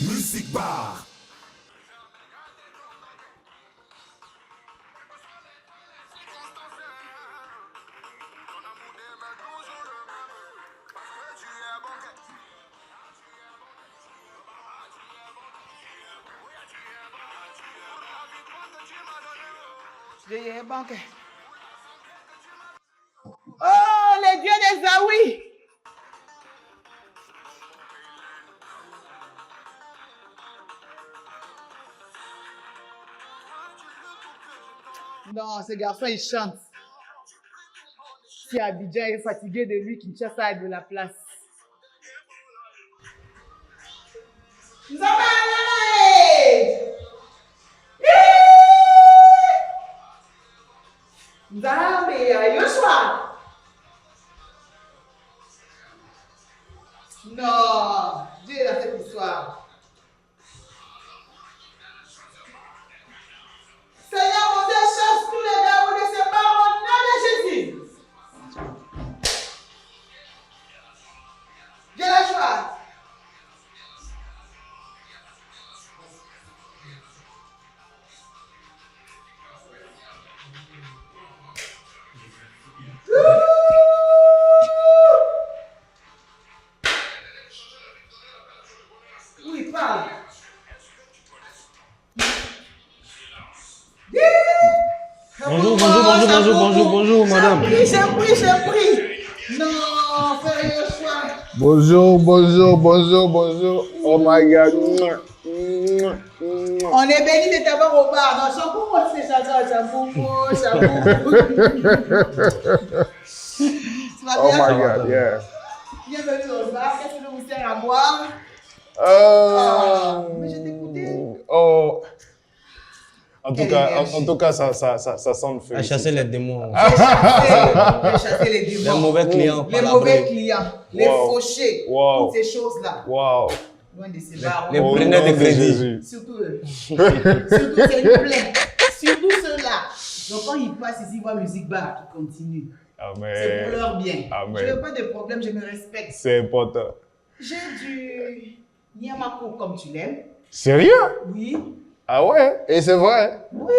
Music Bar. Oh, les dieux des Zawi! Non, ce garçon, il chante. Si Abidjan est fatigué de lui, Kinshasa a de la place. Nous avons Nzambe ya Yoshua. Non, Dieu est dans cette histoire. Seigneur mon Dieu, chasse tous les démons de ces barres au nom de Jésus. Dieu la joie. Oui, parle. Bonjour, madame. J'ai pris. Non, frère Yoshua. Bonjour. Oh my God. On est béni de t'avoir au bar. Non, shampoo, c'est shampoo. Tu vas Oh bien? my God, yeah. Bienvenue au bar. Qu'est-ce que je vous sers à boire? Mais je t'écoutais. Oh. En Quelle tout cas, ça sent le feu. À chasser les démons. J'ai chassé les démons. Les mauvais clients. Les mauvais clients. Les Wow. fauchés. Wow. Toutes ces choses-là. Wow. Loin de ces bars. Les Au preneurs nom de crédit. Jésus. Surtout eux. Surtout c'est une plaie. Surtout ceux-là. Donc quand ils passent ici, ils voient Music Bar qui continue. C'est pour Amen. leur bien. Amen. Je n'ai pas de problème, je me respecte. C'est important. J'ai du Nyamako comme tu l'aimes. Sérieux? Oui. Ah ouais? Et c'est vrai? Oui.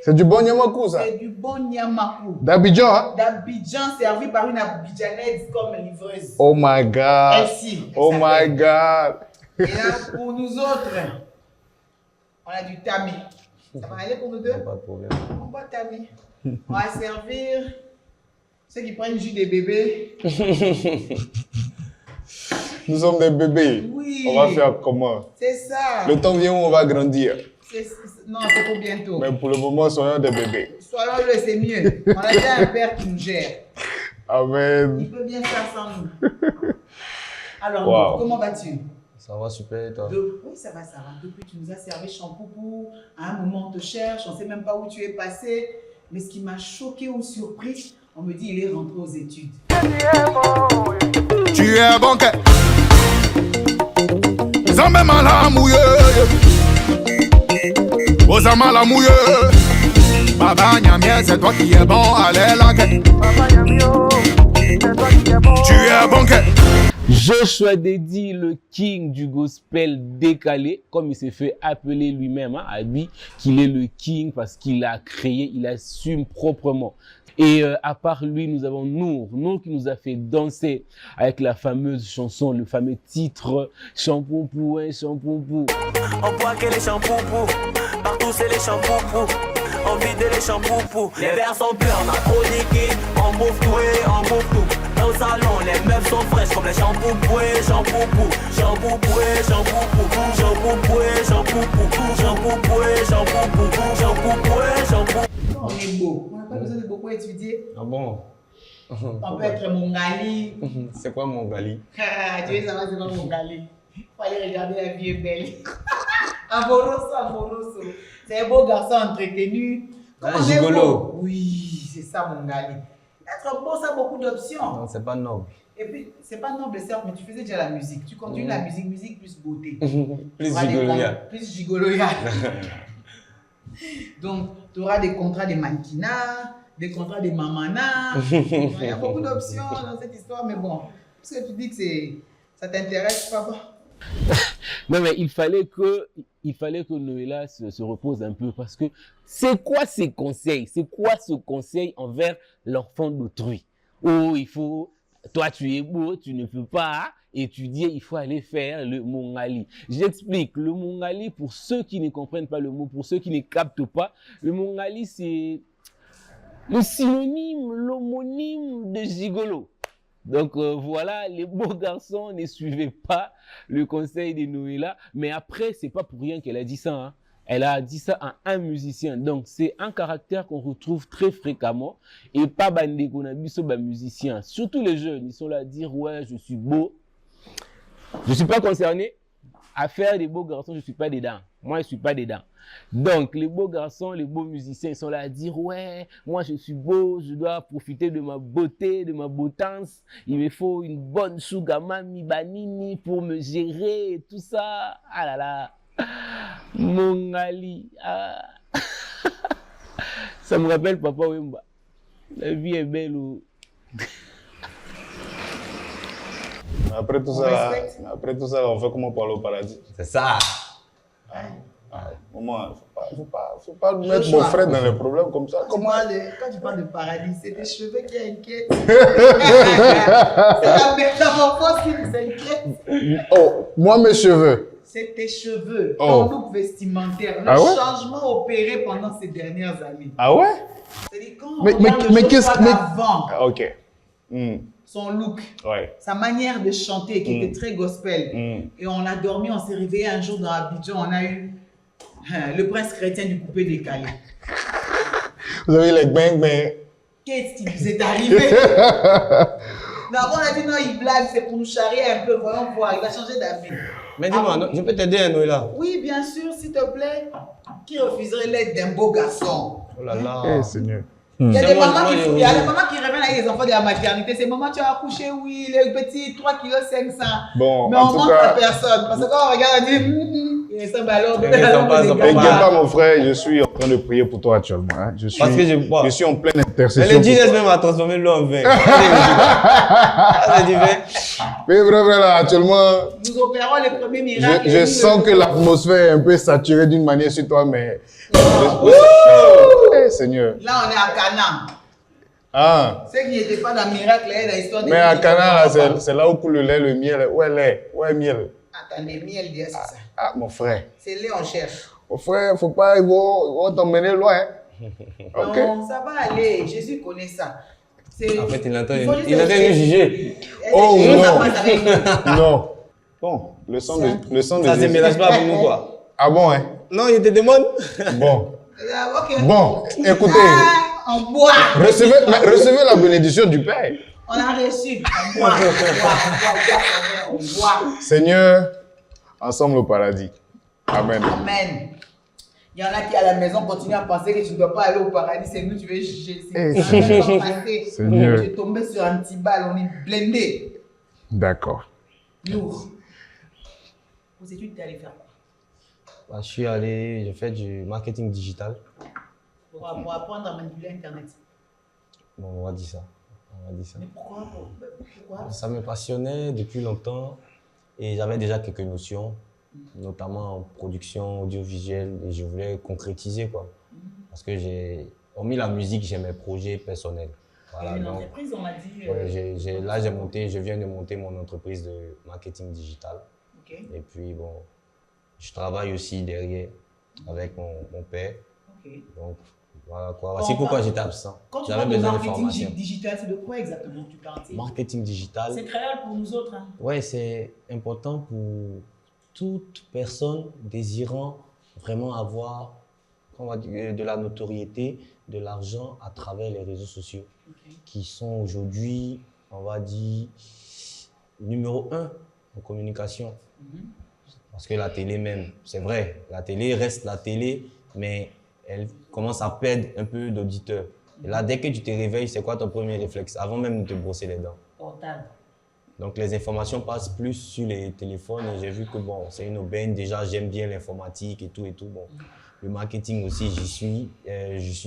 C'est du bon Nyamakou, ça? C'est du bon Nyamako. D'Abidjan, hein? D'Abidjan, servi par une Abidjanaise comme livreuse. Oh my God. Ainsi. Oh my God. Et là, pour nous autres, on a du tamis. Ça va aller pour nous deux? Pas de problème. On boit tamis. On va servir ceux qui prennent jus des bébés. Nous sommes des bébés. Oui. On va faire comment? C'est ça. Le temps vient où on va grandir. Non, c'est pour bientôt. Mais pour le moment, soyons des bébés. Soyons-le, c'est mieux. On a déjà un père qui nous gère. Amen. Il peut bien faire sans nous. Alors, Wow. donc, comment vas-tu? Ça va super, et toi? Oui, ça va. Depuis que tu nous as servi Champoupou, à un moment on te cherche, on ne sait même pas où tu es passé. Mais ce qui m'a choqué ou surpris, on me dit il est rentré aux études. Tu es bon que. Zambé malamouye. Osama la mouille. Baba Nyamie, c'est toi qui es bon. Allez la que. Tu es bon que. Joshua Dedi, le king du gospel décalé, comme il s'est fait appeler lui-même, hein, a dit qu'il est le king parce qu'il l'a créé, il assume proprement. Et à part lui, nous avons Nour qui nous a fait danser avec la fameuse chanson, le fameux titre « Champoupou, hein, champoupou ». On voit que les champoupous, partout c'est les champoupous. On vide les champoupous, les verres sont purs, on a trop liquide. On bouffe tout et on bouffe tout. Au salon, les meufs sont fraîches comme les champoupous et champoupous. Champoupou et champoupou, champoupou et champoupou, champoupou et champoupou, champoupou et champoupou. On est beau. On n'a pas besoin de beaucoup étudier. Ah bon? On peut être Mongali. C'est quoi mon gali? Tu veux savoir c'est quoi Mongali? Il faut aller regarder La vie est belle. Amoroso. C'est un beau garçon entretenu. Un Comment on est gigolo. beau? Oui, c'est ça Mongali. Être beau, ça a beaucoup d'options. Non, c'est pas noble. Et puis, c'est pas noble certes, mais tu faisais déjà la musique. Tu continues la musique plus beauté. Plus T'auras des gigoloya. Plus gigoloya. Donc, tu auras des contrats de mannequinat, des contrats de mamana. Il y a beaucoup d'options dans cette histoire, mais bon, parce que tu dis que ça t'intéresse pas. Non, mais il fallait que Noëlla se repose un peu parce que c'est quoi ces conseils? C'est quoi ce conseil envers l'enfant d'autrui? Oh, toi tu es beau, tu ne peux pas étudier, il faut aller faire le Mongali. J'explique, le Mongali, pour ceux qui ne comprennent pas le mot, pour ceux qui ne captent pas, le Mongali c'est le synonyme, l'homonyme de gigolo. Donc voilà, les beaux garçons ne suivaient pas le conseil de Noëlla. Mais après, c'est pas pour rien qu'elle a dit ça. Hein. Elle a dit ça à un musicien. Donc c'est un caractère qu'on retrouve très fréquemment. Et pas bandé qu'on a vu sur un musicien. Surtout les jeunes, ils sont là à dire ouais, je suis beau. Je suis pas concerné. À faire des beaux garçons, je suis pas dedans. Moi, je suis pas dedans. Donc, les beaux garçons, les beaux musiciens, ils sont là à dire, ouais, moi, je suis beau, je dois profiter de ma beauté, de ma beautance. Il me faut une bonne sugar mami banini pour me gérer et tout ça. Ah là là. Mon Ali. Ah. Ça me rappelle Papa Wemba. La vie est belle. Oh. Après tout ça, on fait comment parler au paradis? C'est ça. Maman, faut pas mettre mon frère dans les problèmes comme ça. Quand tu parles de paradis, c'est tes cheveux qui inquiètent. C'est la métamorphose qui nous inquiète. Oh, moi mes cheveux. C'est tes cheveux, Oh. ton look vestimentaire, le Ah ouais? changement opéré pendant ces dernières années. Ah ouais? C'est-à-dire quand on Mais regarde le qu'est-ce Joshua que... d'avant, Ah, ok. son look, Ouais. sa manière de chanter qui était très gospel. Et on a dormi, on s'est réveillé un jour dans Abidjan, on a eu le prince chrétien du coupé décalé. Vous avez les bang bang. Qu'est-ce qui vous est arrivé? D'abord, on a dit non, il blague, c'est pour nous charrier un peu, voyons voir, il va changer d'avis. Mais dis-moi, je peux t'aider à Noëlla? Oui, bien sûr, s'il te plaît. Qui refuserait l'aide d'un beau garçon? Oh là là. Eh, Seigneur. Il y a C'est des moi, mamans moi, il y a des mamans qui reviennent avec les enfants de la maternité. C'est maman, tu as accouché, oui, les petits 3 kg 500. Bon, Mais en on tout montre à cas, personne. Parce que quand on regarde, on dit, il ressemble à l'ordre. Il ressemble pas, ça t'inquiète Papa. pas mon frère, je suis en train de prier pour toi actuellement. Hein. Je Parce que je suis en pleine intercession. Elle dit pour laisse toi. même à transformer l'eau en vin. Elle dit vin. Mais vrai, là, actuellement, Nous opérons les premiers miracles. je sens que l'atmosphère est un peu saturée d'une manière sur toi, mais... Eh, Seigneur. Là, on est à Cana. Ah. Ceux qui n'étaient pas dans le miracle, là, dans l'histoire de Mais à Cana, c'est là où coule le lait, le miel. Ouais, lait. Ouais, miel. Attendez, miel, c'est ça. Ah, mon frère. C'est lait, on cherche. Mon frère, faut pas, ils vont t'emmener loin. Ok. Non, ça va aller. Jésus connaît ça. En fait, il entend faut juste nous juger. Oh, Jésus, ça non. passe avec nous. Non. Bon, le sang de Ça ne se Jésus. mélange pas avec nous, quoi. Ah bon, hein? Non, il te demande. Bon. Ah, ok. Bon, écoutez, Ah, on boit. recevez la bénédiction du Père. On a reçu. On boit. On boit. Seigneur, ensemble au paradis. Amen. Amen. Il y en a qui à la maison continuent à penser que tu ne dois pas aller au paradis, c'est nous tu veux juger. Eh, Ça n'a même pas passé. Seigneur. Tu es tombé sur un petit bal, on est blindé. D'accord. Lourd. Aux études, tu es allé faire quoi? Bah, j'ai fait du marketing digital. Pour apprendre à manipuler Internet. Bon, on va dire ça. Mais pourquoi? Ça me passionnait depuis longtemps et j'avais déjà quelques notions, notamment en production audiovisuelle, et je voulais concrétiser, quoi. Parce que hormis la musique, j'ai mes projets personnels. Voilà, Une donc, entreprise, on m'a dit. ouais, je viens de monter mon entreprise de marketing digital. Ok. Et puis, bon, je travaille aussi derrière avec mon père. Ok. Donc, voilà quoi. Voici pourquoi j'étais absent. Quand tu J'avais parles de besoin de marketing formation. digital, c'est de quoi exactement tu parles? Marketing digital. C'est créable pour nous autres. Hein. Ouais, c'est important pour toute personne désirant vraiment avoir, on va dire, de la notoriété, de l'argent à travers les réseaux sociaux, qui sont aujourd'hui, on va dire, numéro 1 en communication. Parce que la télé même, c'est vrai, la télé reste la télé, mais elle commence à perdre un peu d'auditeurs. Et là, dès que tu te réveilles, c'est quoi ton premier réflexe, avant même de te brosser les dents? Portable. Donc les informations passent plus sur les téléphones et j'ai vu que bon, c'est une aubaine. Déjà, j'aime bien l'informatique et tout. Bon. Le marketing aussi, je suis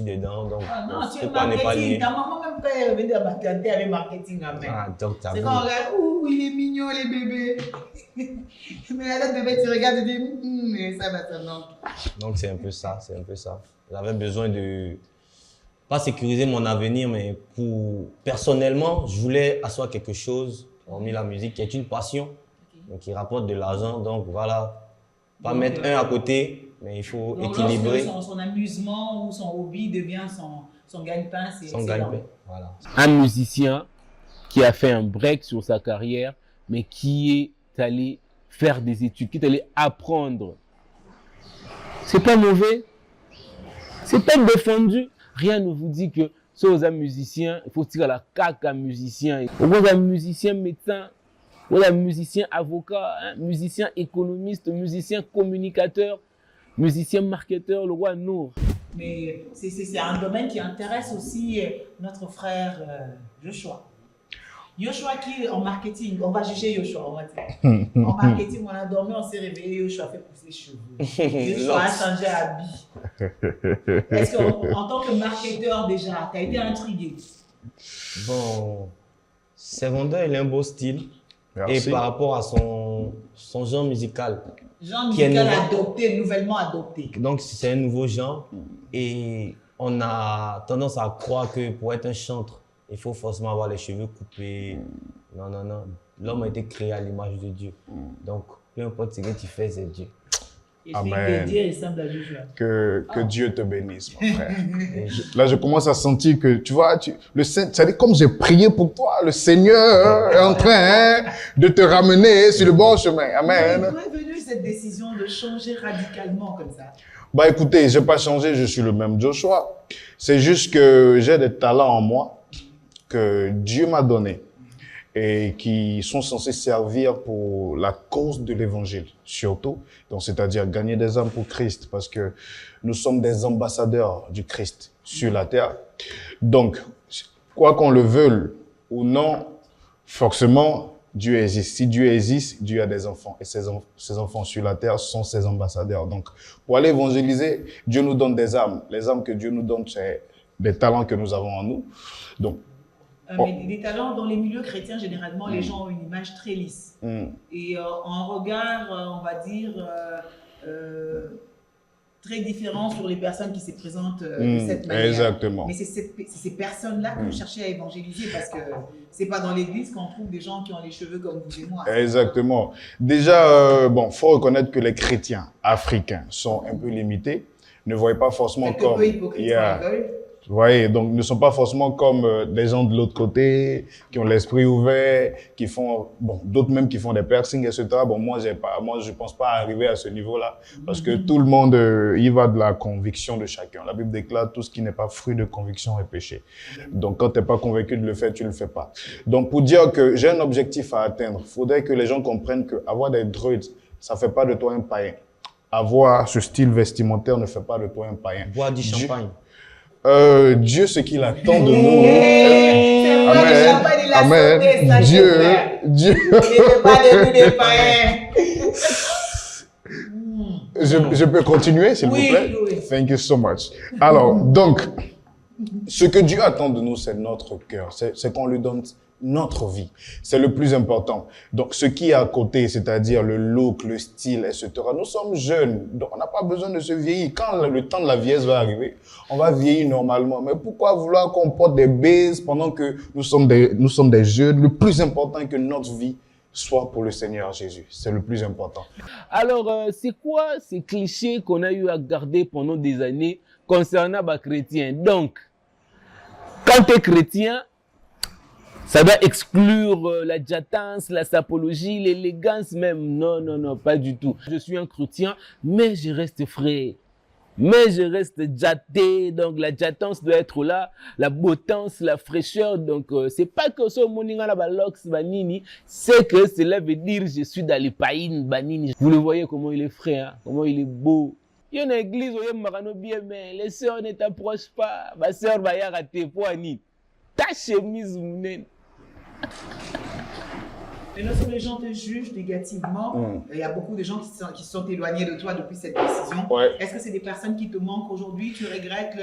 dedans. Donc, non, tu es pourquoi ne pas lier? marketing. Ta maman, même quand elle est venue à ma tante, elle est marketing à main. Ah, donc t'as C'est vu. quand on regarde, ouh, il est mignon, les bébés. Mais la date de bête, tu regardes et tu dis, mais ça va, ça non. Donc c'est un peu ça. J'avais besoin de, pas sécuriser mon avenir, mais personnellement, je voulais asseoir quelque chose, hormis la musique, qui est une passion, donc qui rapporte de l'argent. Donc voilà, pas mettre un à côté, mais il faut donc, équilibrer. Son amusement ou son hobby devient son gagne-pain, c'est Son gagne-pain, voilà. Un musicien qui a fait un break sur sa carrière, mais qui est allé faire des études, qui est allé apprendre. C'est pas mauvais, c'est pas défendu. Rien ne vous dit que ceux un musicien, il faut tirer la caque à musicien. Au moins un musicien médecin, un musicien avocat, hein, musicien économiste, musicien communicateur, musicien marketeur, le roi Nour. Mais c'est un domaine qui intéresse aussi notre frère Joshua. Joshua qui en marketing, on va juger Joshua, on va dire. En marketing, on a dormi, on s'est réveillé, Joshua a fait pousser les cheveux. Joshua a changé d'habit. Est-ce qu'en tant que marketeur déjà, tu as été intrigué? Bon, Sevonder, il a un beau style. Merci. Et par rapport à son genre musical. Genre musical adopté, nouvellement adopté. Donc c'est un nouveau genre et on a tendance à croire que pour être un chanteur, il faut forcément avoir les cheveux coupés. Non. L'homme a été créé à l'image de Dieu. Donc peu importe ce que tu fais, c'est Dieu. Et celui que Dieu ressemble à Joshua. Que Dieu te bénisse, mon frère. Là, je commence à sentir que, tu vois, c'est comme j'ai prié pour toi, le Seigneur est en train de te ramener sur le bon chemin. Amen. D'où est venue cette décision de changer radicalement comme ça? Bah écoutez, j'ai pas changé, je suis le même Joshua. C'est juste que j'ai des talents en moi que Dieu m'a donnés et qui sont censés servir pour la cause de l'évangile, surtout. Donc, c'est-à-dire gagner des âmes pour Christ, parce que nous sommes des ambassadeurs du Christ sur la terre. Donc, quoi qu'on le veuille ou non, forcément, Dieu existe. Si Dieu existe, Dieu a des enfants. Et ces enfants sur la terre sont ses ambassadeurs. Donc, pour aller évangéliser, Dieu nous donne des âmes. Les âmes que Dieu nous donne, c'est des talents que nous avons en nous. Donc, mais des talents dans les milieux chrétiens, généralement, les gens ont une image très lisse. Et un regard, on va dire, très différent sur les personnes qui se présentent de cette manière. Exactement. Mais c'est ces personnes-là que vous cherchez à évangéliser parce que c'est pas dans l'église qu'on trouve des gens qui ont les cheveux comme vous et moi. Exactement. Déjà, faut reconnaître que les chrétiens africains sont un peu limités, ne voient pas forcément comme... peu hypocrites, Vous voyez, donc ne sont pas forcément comme des gens de l'autre côté, qui ont l'esprit ouvert, qui font, d'autres même qui font des piercings, etc. Bon, moi, je pense pas arriver à ce niveau-là, parce que tout le monde, il va de la conviction de chacun. La Bible déclare tout ce qui n'est pas fruit de conviction est péché. Donc, quand t'es pas convaincu de le faire, tu le fais pas. Donc, pour dire que j'ai un objectif à atteindre, faudrait que les gens comprennent que avoir des druides, ça fait pas de toi un païen. Avoir ce style vestimentaire ne fait pas de toi un païen. Boire du champagne. Dieu, ce qu'il attend de nous. Amen. Dieu. Je peux continuer, s'il vous plaît? Oui. Thank you so much. Alors, donc, ce que Dieu attend de nous, c'est notre cœur. C'est qu'on lui donne notre vie. C'est le plus important. Donc, ce qui est à côté, c'est-à-dire le look, le style, etc. Nous sommes jeunes, donc on n'a pas besoin de se vieillir. Quand le temps de la vieillesse va arriver, on va vieillir normalement. Mais pourquoi vouloir qu'on porte des baises pendant que nous sommes des jeunes? Le plus important est que notre vie soit pour le Seigneur Jésus. C'est le plus important. Alors, c'est quoi ces clichés qu'on a eu à garder pendant des années concernant les chrétiens? Donc, quand tu es chrétien, ça doit exclure la jatance, la sapologie, l'élégance même. Non, pas du tout. Je suis un chrétien, mais je reste frais. Mais je reste jaté, donc la jatance doit être là, la beautance, la fraîcheur. Donc, c'est pas que ce moninga la balox banini, c'est que cela veut dire je suis dans les païnes banini. Vous le voyez comment il est frais, hein? Comment il est beau. Il y a une église où il y a bien, mais les sœurs ne t'approchent pas. Ma sœur va y rater pour Annie. Ta chemise, mounen. Et lorsque les gens te jugent négativement, il y a beaucoup de gens qui sont éloignés de toi depuis cette décision. Ouais. Est-ce que c'est des personnes qui te manquent aujourd'hui? Tu regrettes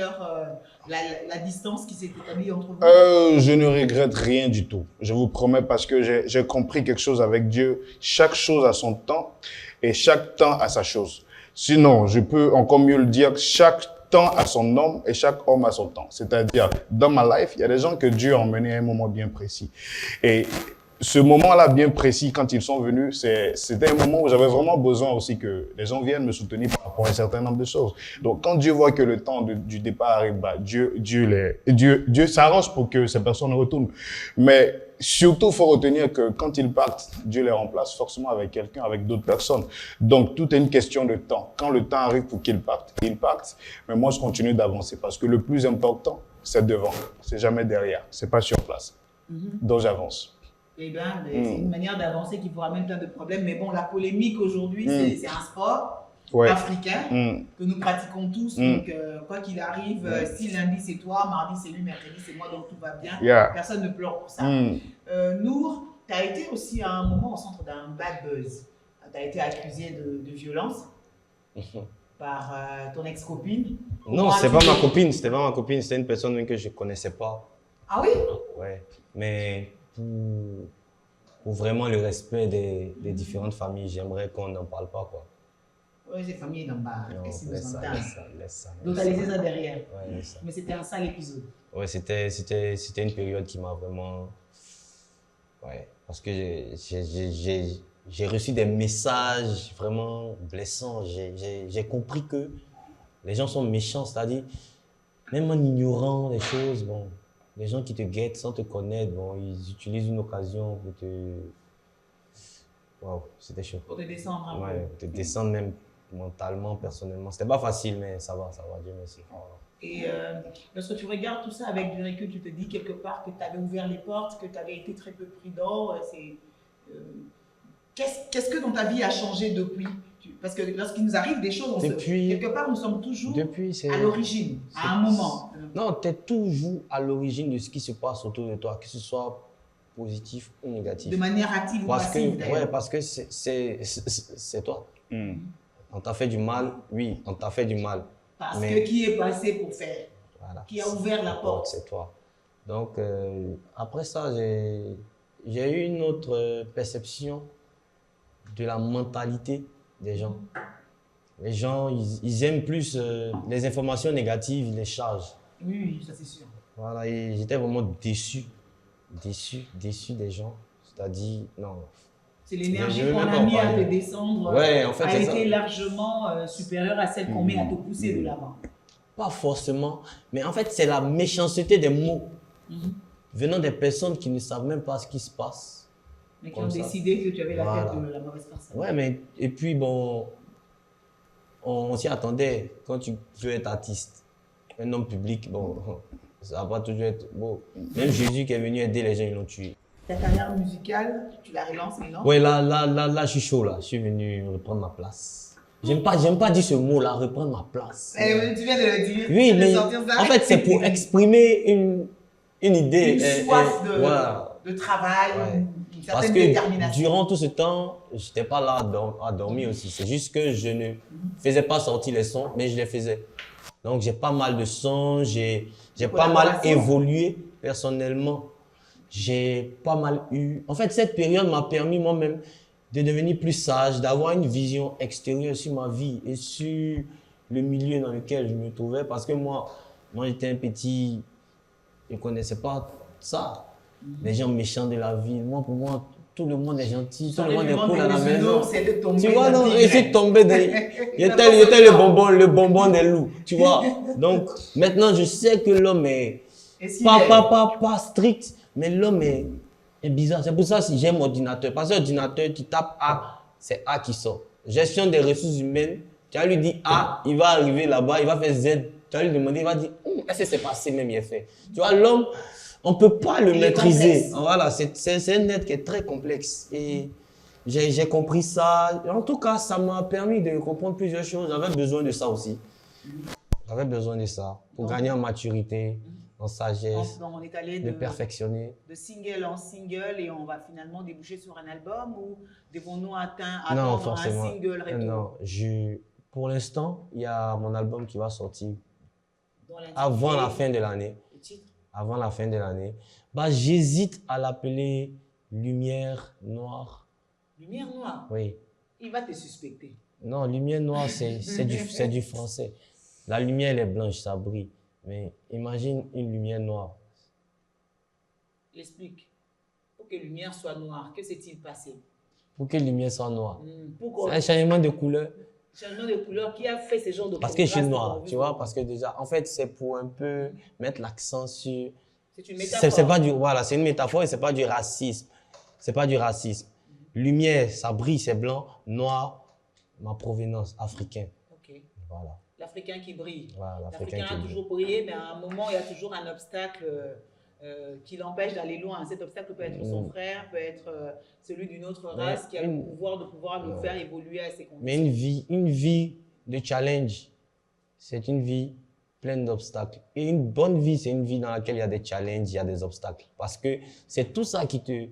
la distance qui s'est établie entre vous? Je ne regrette rien du tout. Je vous promets parce que j'ai compris quelque chose avec Dieu. Chaque chose a son temps et chaque temps a sa chose. Sinon, je peux encore mieux le dire, chaque temps a son homme et chaque homme a son temps. C'est-à-dire, dans ma life, il y a des gens que Dieu a emmenés à un moment bien précis. Et ce moment-là bien précis, quand ils sont venus, c'était un moment où j'avais vraiment besoin aussi que les gens viennent me soutenir par rapport à un certain nombre de choses. Donc, quand Dieu voit que le temps du départ arrive, bah, Dieu s'arrange pour que ces personnes retournent. Mais surtout, il faut retenir que quand ils partent, Dieu les remplace forcément avec quelqu'un, avec d'autres personnes. Donc, tout est une question de temps. Quand le temps arrive pour qu'ils partent, ils partent. Mais moi, je continue d'avancer parce que le plus important, c'est devant. C'est jamais derrière. C'est pas sur place. Donc, j'avance. Eh bien, c'est une manière d'avancer qui vous ramène plein de problèmes. Mais bon, la polémique aujourd'hui, c'est un sport africain que nous pratiquons tous. Donc, quoi qu'il arrive, si lundi c'est toi, mardi c'est lui, mercredi c'est moi, donc tout va bien. Personne ne pleure pour ça. Nour, tu as été aussi à un moment au centre d'un bad buzz. Tu as été accusé de violence par ton ex-copine. Non, c'était pas ma copine, c'était pas ma copine, c'était une personne même que je connaissais pas. Ah oui? Ouais, mais pour vraiment le respect des différentes familles, j'aimerais qu'on n'en parle pas, quoi. Oui, c'est famille d'en bas. Non, laisse ça. Donc, tu as laissé ça derrière. Ouais, laisse ça. Mais c'était un sale épisode. Ouais, c'était une période qui m'a vraiment... Ouais, parce que j'ai reçu des messages vraiment blessants. J'ai compris que les gens sont méchants, c'est-à-dire, même en ignorant les choses, bon, les gens qui te guettent sans te connaître, bon, ils utilisent une occasion pour te... Waouh, c'était chaud. Pour te descendre un peu. Ouais, pour te descendre même mentalement, personnellement. C'était pas facile, mais ça va, Dieu merci. Et lorsque tu regardes tout ça avec du recul, tu te dis quelque part que tu avais ouvert les portes, que tu avais été très peu prudent. Qu'est-ce que dans ta vie a changé depuis? Parce que lorsqu'il nous arrive des choses, quelque part, nous sommes toujours à l'origine, à un moment. Non, tu es toujours à l'origine de ce qui se passe autour de toi, que ce soit positif ou négatif. De manière active ou passive, d'ailleurs. Ouais, parce que c'est toi. On t'a fait du mal, oui, on t'a fait du mal. Parce que qui est passé pour faire? Voilà. Qui a ouvert la porte? C'est toi. Donc, après ça, j'ai eu une autre perception de la mentalité des gens. Les gens, ils aiment plus les informations négatives, ils les chargent. Oui, ça c'est sûr. Voilà, et j'étais vraiment déçu des gens. C'est-à-dire, non. C'est l'énergie qu'on a mis à te descendre, ouais, en fait, a été largement supérieure à celle qu'on met à te pousser de l'avant. Pas forcément, mais en fait, c'est la méchanceté des mots venant des personnes qui ne savent même pas ce qui se passe. Mais qui ont décidé que tu avais la tête de la mauvaise personne. Ouais, mais et puis bon, on s'y attendait. Quand tu veux être artiste, un homme public, bon, ça va pas toujours être beau. Même Jésus qui est venu aider les gens, ils l'ont tué. Ta carrière musicale, tu la relances maintenant? Oui, là, je suis chaud, là. Je suis venu reprendre ma place. J'aime pas dire ce mot-là, reprendre ma place. Tu viens de le dire. Oui, mais en fait, c'est pour exprimer une idée. Une soif de travail, une certaine détermination. Parce que durant tout ce temps, je n'étais pas là à dormir aussi. C'est juste que je ne faisais pas sortir les sons, mais je les faisais. Donc, j'ai pas mal de sons, j'ai pas mal évolué personnellement. J'ai pas mal eu... En fait, cette période m'a permis moi-même de devenir plus sage, d'avoir une vision extérieure sur ma vie et sur le milieu dans lequel je me trouvais. Parce que moi j'étais un petit... Je ne connaissais pas ça. Les gens méchants de la ville. Moi, pour moi, tout le monde est gentil, tout le monde est cool à la maison. Tu vois, non, je suis tombé dans... J'étais le bonbon des loups, tu vois. Donc, maintenant, je sais que l'homme est pas strict, mais l'homme est bizarre. C'est pour ça que j'aime ordinateur. Parce que l'ordinateur, tu tapes A, c'est A qui sort. Gestion des ressources humaines, tu vas lui dire A, il va arriver là-bas, il va faire Z. Tu vas lui demander, il va dire, est-ce que c'est passé même, il est fait. Tu vois, l'homme, on ne peut pas le maîtriser. Voilà, c'est un être qui est très complexe. Et j'ai compris ça. En tout cas, ça m'a permis de comprendre plusieurs choses. J'avais besoin de ça aussi. J'avais besoin de ça pour gagner en maturité. en sagesse, Donc on est allé de perfectionner. de single en single et on va finalement déboucher sur un album ou devons-nous Non, attendre forcément. un single retour Non, pour l'instant, il y a mon album qui va sortir dans l'intitulé, avant la fin de l'année. le titre? Avant la fin de l'année. Bah, j'hésite à l'appeler Lumière Noire. Lumière noire. Oui. Il va te suspecter. Non, lumière noire, c'est du français. La lumière, elle est blanche, ça brille. Mais imagine une lumière noire. Explique. Pour que lumière soit noire, que s'est-il passé? Pour que la lumière soit noire. Pourquoi? C'est un changement de couleur. Changement de couleur, qui a fait ce genre de Parce que je suis contraste noir, qu'on veut tu vois. voir? Parce que déjà, en fait, c'est pour un peu mettre l'accent sur... C'est une métaphore. C'est pas du... Voilà, c'est une métaphore et c'est pas du racisme. C'est pas du racisme. Lumière, ça brille, c'est blanc. Noir, ma provenance, africain. Ok. Voilà. L'Africain qui brille. Voilà, l'Africain L'Africain qui a brille. toujours brillé, mais à un moment, il y a toujours un obstacle qui l'empêche d'aller loin. Cet obstacle peut être son frère, peut être celui d'une autre Mais race qui a le une- pouvoir de pouvoir le faire évoluer à ses conditions. Mais une vie de challenge, c'est une vie pleine d'obstacles. Et une bonne vie, c'est une vie dans laquelle il y a des challenges, il y a des obstacles. Parce que c'est tout ça qui te...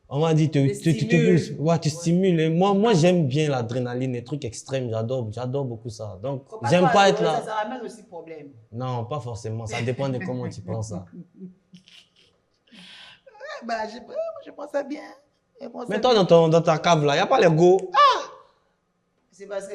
On m'a dit, te pousse. Ouais, te stimule. Et moi j'aime bien l'adrénaline, les trucs extrêmes, j'adore beaucoup ça. Donc, Faut j'aime croire pas que être là. Ça ramène aussi problème. Non, pas forcément. Ça dépend de comment tu prends ça. Bah, je pense ça bien. Mais toi, dans ta cave là, il n'y a pas les go. C'est parce que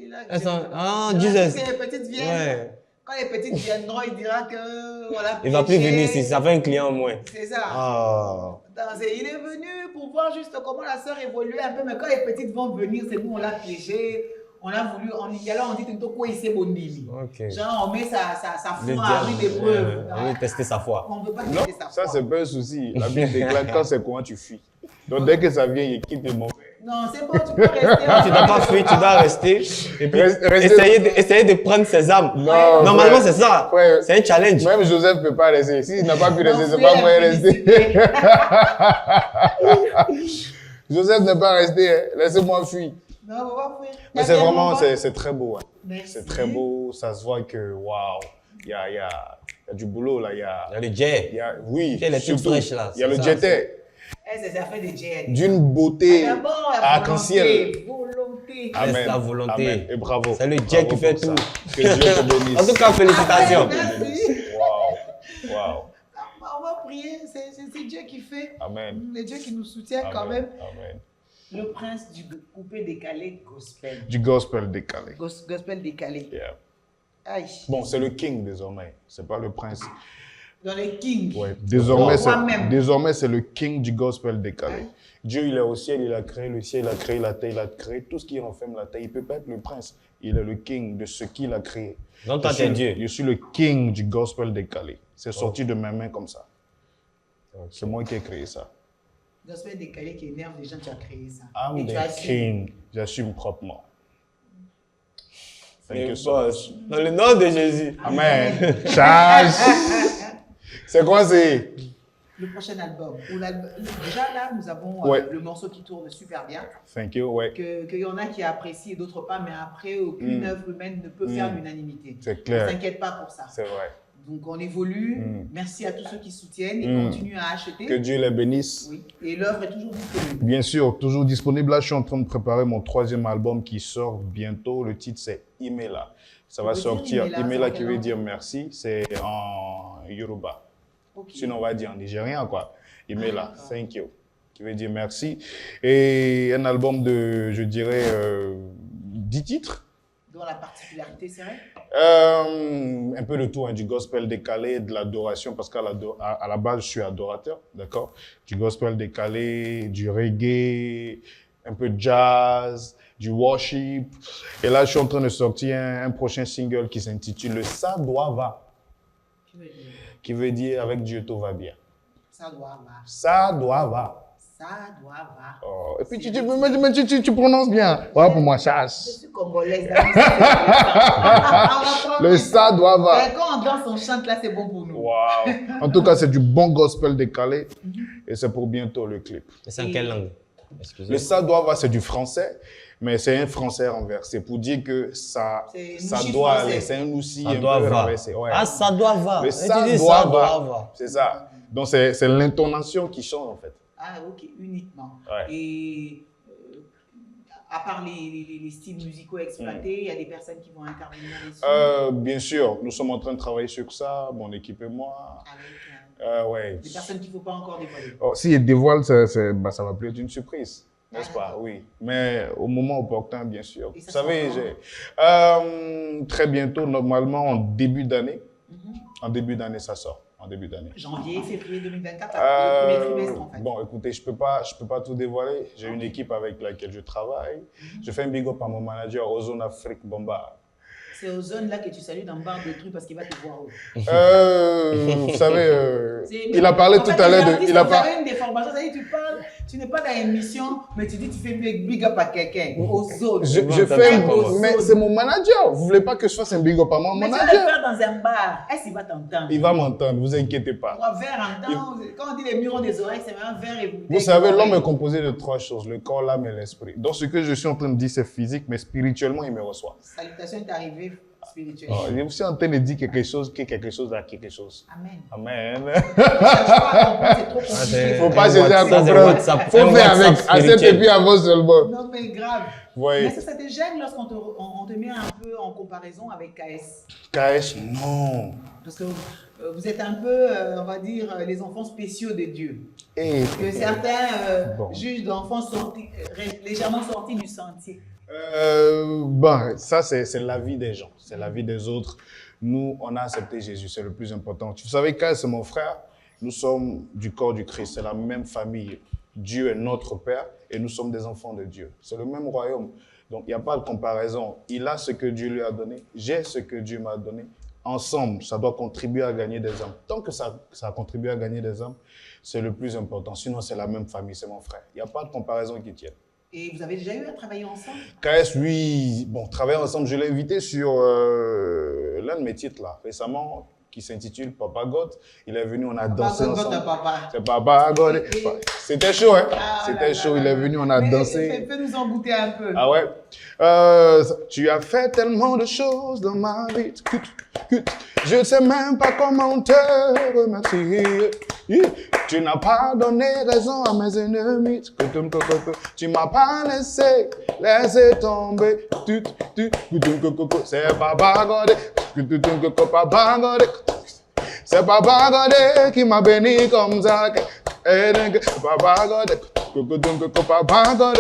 là, Elles sont- Ah, là, Jesus. que les petites viennent. Ouais. Quand les petites viendront, il dira que voilà. Il va plus péché. venir ici, ça fait un client en moins. C'est ça. Ah. Il est venu pour voir juste comment la sœur évoluait un peu, mais quand les petites vont venir, c'est nous, on l'a piégé. On a voulu, on y allait, on dit tout quoi il s'est bondimi. Ok. Genre, on met sa Le foi à rude diable, épreuve. on veut tester sa foi. On ne veut pas Non, tester sa ça foi. c'est pas un souci. La Bible déclare quand c'est comment tu fuis. Donc dès que ça vient, il quitte le mauvais. Non, c'est bon, tu peux rester. Quand tu dois pas fuir, tu dois rester. Et puis, Rester- essayer de prendre ses âmes. Non, Normalement, ouais. c'est ça. Ouais. C'est un challenge. Même Joseph ne peut pas rester. S'il n'a pas pu Non, rester, c'est fuis pas la moi rester. félicité. Joseph n'est pas resté. Hein. Laissez-moi fuir. Non, on va pas fuir. Mais c'est vraiment, c'est très beau. Hein. Merci. C'est très beau. Ça se voit que, waouh, il y a du boulot là. Il y a le jet. Oui, Il y a les trucs surtout, fraîches, là, il y a c'est le ça, jeté C'est ça fait des jets. d'une beauté D'abord, arc-en-ciel. volonté. Amen. Reste la volonté. Amen. Et bravo. C'est le Bravo jet qui fait pour ça. tout. Que Dieu te bénisse. En tout cas, félicitations. Merci. Waouh. Waouh. On va prier, c'est Dieu qui fait. Amen. Le Dieu qui nous soutient quand Amen. même. Amen. Le prince du coupé décalé gospel. Du gospel décalé. Gospel décalé. Yeah. Aïe. Bon, c'est le king désormais. C'est pas le prince. Dans les kings. Ouais. Désormais, Le roi même. désormais, c'est le king du gospel décalé. Dieu, il est au ciel, il a créé le ciel, il a créé la terre, il a créé tout ce qui renferme la terre. Il ne peut pas être le prince. Il est le king de ce qu'il a créé. Donc, toi, Je t'es suis- Dieu. Je suis le king du gospel décalé. C'est sorti de mes mains comme ça. C'est moi qui ai créé ça. Gospel décalé qui énerve les gens, tu as créé ça. I'm Et tu the assumes. king. J'assume proprement. Thank you so boss, much. dans le nom de Jésus. Amen. Charge. C'est quoi, c'est? Le prochain album. Déjà là, nous avons Ouais. le morceau qui tourne super bien. Thank you, ouais. Qu'il y en a qui apprécient et d'autres pas, mais après, aucune œuvre humaine ne peut faire l'unanimité. C'est clair. Ne t'inquiète pas pour ça. C'est vrai. Donc on évolue. Mm. Merci à tous ceux qui soutiennent et continuent à acheter. Que Dieu les bénisse. Oui. Et l'œuvre est toujours disponible. Bien sûr, toujours disponible. Là, je suis en train de préparer mon 3e album qui sort bientôt. Le titre, c'est Imela. Ça va veut dire sortir. Imela, Imela c'est qui quelle veut langue? dire merci. C'est en Yoruba. Ok. Sinon, on va dire en nigérien, quoi. Imela, thank you. Qui veut dire merci. Et un album de, je dirais, 10 titres. Dont la particularité serait Un peu de tout, hein, du gospel décalé, de l'adoration, parce qu'à la base, je suis adorateur, d'accord? Du gospel décalé, du reggae, un peu de jazz, du worship. Et là, je suis en train de sortir un prochain single qui s'intitule « Ça doit va Qui veut dire », qui veut dire « Avec Dieu, tout va bien ça doit va. ». Ça doit va. Ça doit va. Oh, et puis tu prononces bien. Voilà pour moi, Je chasse. suis congolaise. là. Le ça doit va. Quand on danse, on chante là, c'est bon pour nous. Wow. En tout cas, c'est du bon gospel décalé. Et c'est pour bientôt le clip. Mais c'est en quelle langue? Le Excusez-moi. ça doit va, c'est du français. Mais c'est un français renversé. C'est pour dire que ça Nouchi doit français. aller. C'est un aussi Ça un doit peu va. renversé. Ouais. Ah, ça doit va. Mais Et ça tu dis doit ça va. va. C'est ça. Donc, c'est l'intonation qui change, en fait. Ah, ok, uniquement. Ouais. Et à part les styles musicaux exploités, il y a des personnes qui vont intervenir dessus. Bien sûr, nous sommes en train de travailler sur ça, mon équipe et moi. Avec Ouais. des personnes qu'il ne faut pas encore dévoiler. Oh, si il dévoile, ça va plus être une surprise, n'est-ce pas? Oui. Mais au moment opportun, bien sûr. Et ça Vous savez, sort très bientôt, normalement, en début d'année. Mhm. En début d'année, ça sort. En début d'année. Janvier, février 2024, le premier trimestre en fait. Bon, écoutez, je peux pas tout dévoiler. J'ai une équipe avec laquelle je travaille. Je fais un big up à mon manager, Ozone Afrique Bomba. C'est aux zones là que tu salues dans le bar de trucs parce qu'il va te voir. Vous savez, il a parlé tout à l'heure de... Il a parlé une déformation, c'est-à-dire tu parles, tu n'es pas dans l'émission, mais tu dis tu fais big up à quelqu'un, aux zones. Je fais, mais c'est mon manager. Vous voulez pas que je fasse un big up à mon mais manager? tu vas le faire dans un bar, est-ce qu'il va t'entendre? Il va m'entendre, vous inquiétez pas. Un verre entend, quand on dit les murs ont des oreilles, c'est un verre et Vous savez, l'homme est composé de 3 choses, le corps, l'âme et l'esprit. Donc ce que je suis en train de dire, c'est physique, mais spirituellement, il me reçoit. Salutations est arrivée spirituelle. Je suis en train de dire quelque chose, que quelque chose a quelque chose. Amen. Amen. C'est trop compliqué. Il ne faut pas chercher à Ça, c'est comprendre. WhatsApp. Il faut Un faire avec. WhatsApp Accepte et spirituel. puis avance seulement. Non mais grave. Ouais. Mais ça te gêne lorsqu'on te met un peu en comparaison avec KS. KS, non. Parce que vous êtes un peu, on va dire, les enfants spéciaux de Dieu. Et, Que certains Bon. jugent d'enfants légèrement sortis du sentier. Bon, ça, c'est la vie des gens. C'est la vie des autres. Nous, on a accepté Jésus. C'est le plus important. Vous savez, KS, c'est mon frère. Nous sommes du corps du Christ. C'est la même famille. Dieu est notre Père et nous sommes des enfants de Dieu. C'est le même royaume. Donc, il n'y a pas de comparaison. Il a ce que Dieu lui a donné. J'ai ce que Dieu m'a donné. Ensemble, ça doit contribuer à gagner des âmes. Tant que ça contribue à gagner des âmes, c'est le plus important. Sinon, c'est la même famille, c'est mon frère. Il n'y a pas de comparaison qui tienne. Et vous avez déjà eu à travailler ensemble? KS, lui, bon, travailler ensemble, je l'ai invité sur l'un de mes titres là, récemment, qui s'intitule Papa God. Il est venu, on a dansé ensemble. C'est Papa God. C'était chaud, hein? C'était chaud, il est venu, on a dansé. Fais nous en goûter un peu. Ah ouais? Tu as fait tellement de choses dans ma vie. Je ne sais même pas comment te remercier. Tu n'as pas donné raison à mes ennemis. Tu m'as pas laissé tomber. C'est Papa God. C'est Papa God qui m'a béni comme ça. Papa God. Papa God.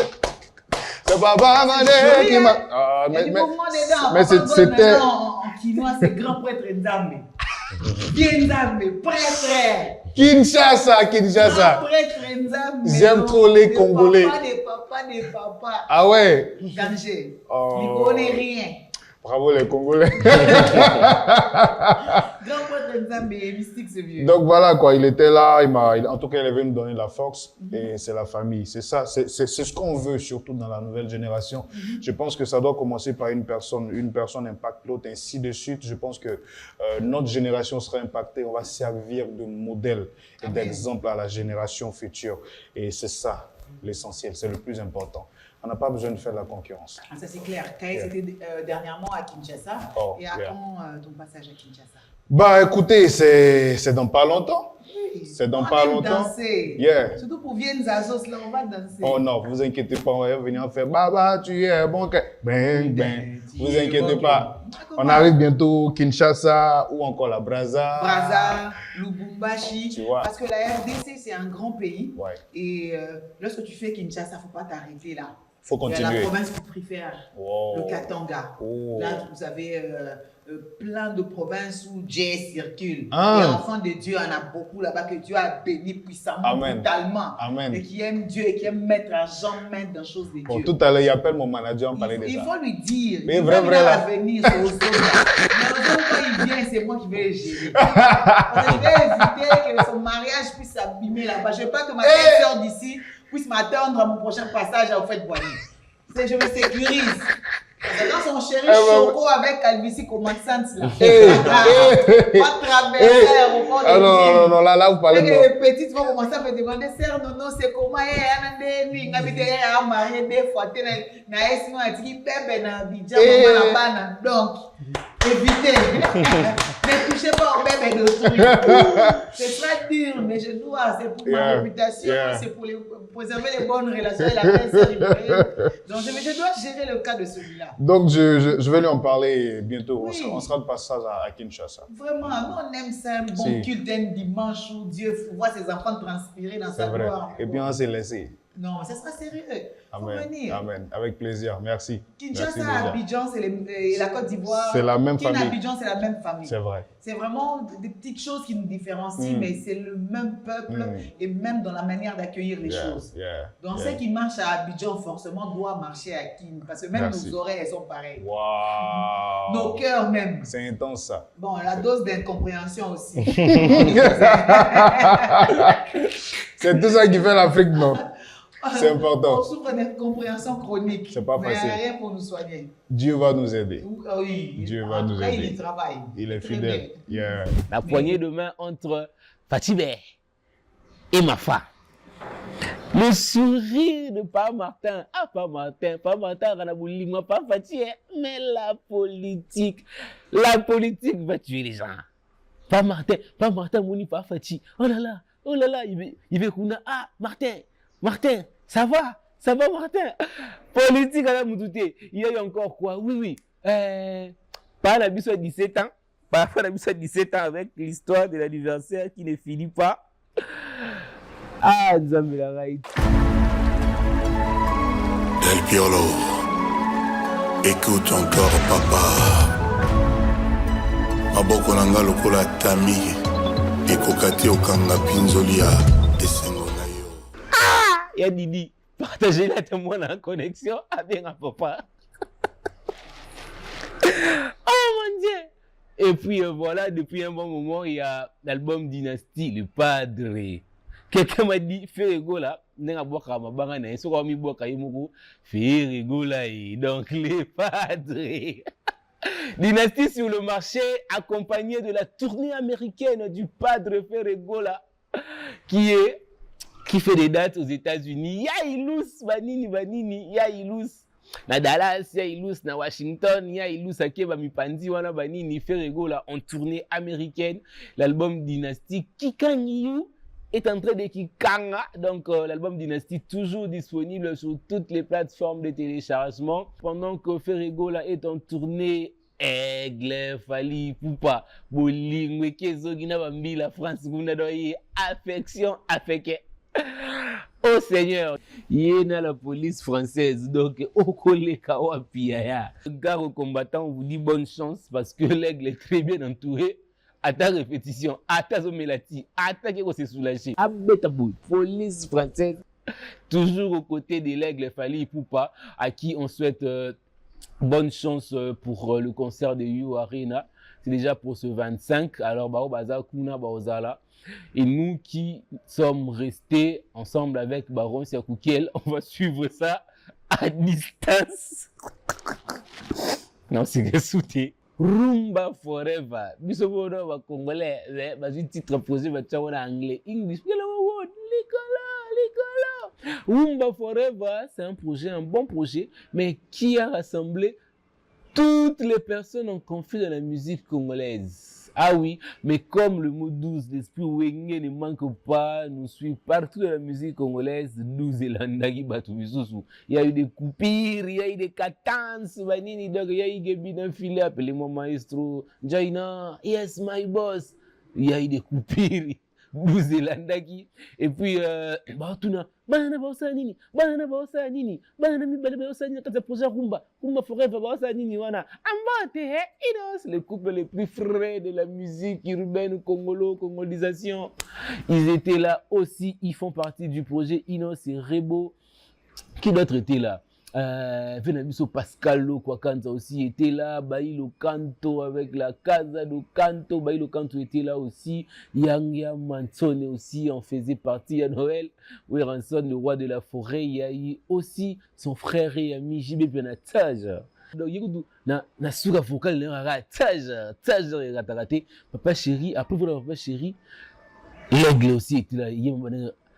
C'est Papa God qui m'a... Il y a du mouvement dedans. Mais c'était... En quinois, c'est grand prêtre Nzambe. Nzambe, prêtre. Kinshasa. Grand prêtre Nzambe. J'aime trop les Congolais. Des papas. Ah ouais? Danger. Oh. Il ne connaît rien. Bravo les Congolais. Grand prêtre Nzambe est mystique ce vieux. Donc voilà quoi, il était là, en tout cas il est venu nous donner la force et c'est la famille. C'est ça, c'est ce qu'on veut surtout dans la nouvelle génération. Je pense que ça doit commencer par une personne impacte l'autre, ainsi de suite. Je pense que notre génération sera impactée, on va servir de modèle et d'exemple à la génération future. Et c'est ça l'essentiel, c'est le plus important. On n'a pas besoin de faire de la concurrence. Ah, ça c'est clair. KS était dernièrement à Kinshasa. Oh, et à clair. quand ton passage à Kinshasa? Bah écoutez, c'est dans pas longtemps. Oui. C'est dans On pas aime longtemps. Danser. Yeah. Surtout pour Vienne Zazos, là, on va danser. Oh non, vous inquiétez pas, on va venir faire Baba, tu es bon. Bang, bang. Vous inquiétez pas. On arrive bientôt Kinshasa ou encore la Brazza, Lubumbashi. Tu vois. Parce que la RDC, c'est un grand pays. Ouais. Et lorsque tu fais Kinshasa, il ne faut pas t'arrêter là. Faut Il y a la continuer. province que tu préfères, Wow. le Katanga. Oh. Là, vous avez plein de provinces où Dieu circule. Ah. Les enfants de Dieu, il y en a beaucoup là-bas que Dieu a béni puissamment, Amen. brutalement. Amen. Et qui aiment Dieu et qui aiment mettre l'argent main dans les choses de Bon, Dieu. tout à l'heure, il appelle mon manager, on parlait de Il ça. faut lui dire. Mais il vrai, va là. venir, c'est aux autres. Mais aux autres, quand il vient, c'est moi qui vais le gérer. Parce que je vais éviter que son mariage puisse s'abîmer là-bas. Je ne veux pas que ma petite sœur d'ici puisse m'attendre à mon prochain passage à Oufet Boigny. Je me sécurise. C'est quand son chéri bah, Choco avec Calvici commence là. Pas traverser Eh. l'aéroport. Ah non, non, là, vous parlez de... Les petites vont commencer à me demander, sœur, non, c'est comment il y a marié deux fois, il y a bébé dans Abidjan, maman là-bas. Donc, évitez. Ne touchez pas au bébé d'autrui. C'est très dur, mais je dois, c'est pour ma réputation, c'est pour préserver les bonnes relations et la belle sœur ivoirienne. Donc, je dois gérer le cas de celui-là. Donc, je vais lui en parler bientôt. Oui. On sera de passage à Kinshasa. Vraiment, nous on aime ça, un bon culte un dimanche où Dieu voit ses enfants transpirer dans C'est sa vrai. gloire. Et puis, on s'est laissé. Non, mais ça sera sérieux. Faut Amen. venir. Amen. Avec plaisir. Merci. Kinshasa, Merci déjà. Abidjan, c'est et la Côte d'Ivoire. C'est la même famille. Abidjan, c'est la même famille. C'est vrai. C'est vraiment des petites choses qui nous différencient, mais c'est le même peuple et même dans la manière d'accueillir les choses. Donc, ce qui marche à Abidjan, forcément, doit marcher à Kin. Parce que même nos oreilles, elles sont pareilles. Wow. Nos cœurs même. C'est intense, ça. Bon, la dose d'incompréhension aussi. C'est tout ça qui fait l'Afrique, non? C'est important. On souffre d'incompréhension chronique. C'est pas facile. Mais rien pour nous soigner. Dieu va nous aider. Oui. Dieu va nous Après, aider. il y travaille. Il est Très fidèle. bien. Yeah. La poignée de main entre Fatibé et Mafa. Le sourire de Pa Martin. Ah, Pa Martin, moi pas fatigué. Mais la politique va tuer les gens. Pa Martin, Mouni pas fatigué. Oh là là, il veut qu'on a. Ah, Martin, ça va, Martin. Politique à la moutouté. Il y a eu encore quoi? Oui. Pas la bise à 17 ans. Parfois, la bise à 17 ans avec l'histoire de l'anniversaire qui ne finit pas. Ah, Nzambe la right. Del Piolo, écoute encore papa. Maboko nanga lokola tami, ekokati okanga pinzolia, esengo na yo. Ah, ya Didi, partagez la témoin en connexion avec un papa. Oh mon Dieu. Et puis voilà, depuis un bon moment, il y a l'album Dynastie, le Padre. Quelqu'un m'a dit, fais rigola, n'a boka ma bangana, so comme boka yimoko, fais rigola donc les Padres. Dynastie sur le marché, accompagné de la tournée américaine du Padre Ferregola, qui fait des dates aux États-Unis. Yailous, Banini, Yailous. Na Dallas, Yailous, na Washington, Yailous, Akeba Mipandi, Wana Banini, Ferregola en tournée américaine. L'album Dynastie, Kikangiyu est en train de Kikanga. Donc, l'album Dynastie toujours disponible sur toutes les plateformes de téléchargement. Pendant que Ferregola est en tournée, Aigle, Fali, Poupa, Boling, Kezo, Gina Bambi, la France, Gounadoye, affection, affecté. Oh Seigneur, il y a la police française, donc au collègue Kawapiaya. Gare aux combattants, on vous dit bonne chance parce que l'aigle est très bien entouré. À ta répétition, à ta zomelati, à ta qui s'est soulagé. Abetabou, police française, toujours aux côtés de l'aigle Fali Poupa, à qui on souhaite bonne chance pour le concert de You Arena. C'est déjà pour ce 25. Alors, Baza Kuna Baozala. Et nous qui sommes restés ensemble avec Baron Siakoukiel, on va suivre ça à distance. Non, c'est sauté. Rumba Forever. Bisobono va congolais, un titre posé va en anglais, English. Rumba Forever, c'est un projet, un bon projet, mais qui a rassemblé toutes les personnes en conflit dans la musique congolaise. Ah oui, mais comme le mot 12, l'esprit Wenge ne manque pas, nous suit partout dans la musique congolaise, 12 et l'andagi Batoumissousou. Il y a eu des coupures, il y a eu des cadences, donc il y a eu des bidons filés, appelez-moi maestro, Jaina, yes my boss. Il y a eu des coupures. 12 et l'andagi. Et puis, Batuna, Banana Bosanini, Banana Bosanini, Banana Bosanini, quand c'est projet Rumba Forever Bosanini, Wana, Ambate, Inos, les couples les plus frais de la musique urbaine congolisation. Ils étaient là aussi, ils font partie du projet Inos et Rebo. Qui d'autre était là? Venabiso Pascalo Kwakanza aussi était là, Bailo Kanto avec la Casa do Canto, Bailo Kanto était là aussi, Yangia Mansone aussi en faisait partie à Noël, Weranson le roi de la forêt, il y a eu aussi son frère et ami JB Benatage. Donc yekudu na suka vocal ne ra taja raté papa chéri après voilà papa chéri l'aigle aussi était là yemba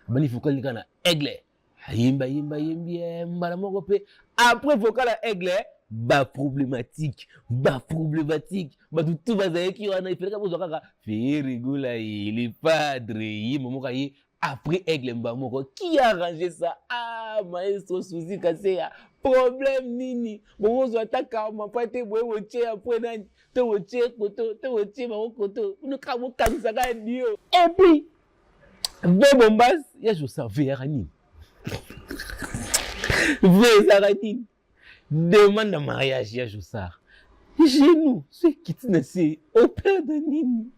bani vocal kana aigle yimba mbala moko pe après vocal à aigle ba problématique tout bazaki wana ifeka bozo kaka fait rigola il padre yimba moka yi après aigle mba moko qui a arrangé ça maestro Suzy Kaseya problème nini bon on attaque ma pate boye woche après nani te woche ma koto nous kamo kamisa ka dio et puis Bombas ya je savais Arani Arani demande en mariage ya je sais chez nous ce qui c'est au père de Nini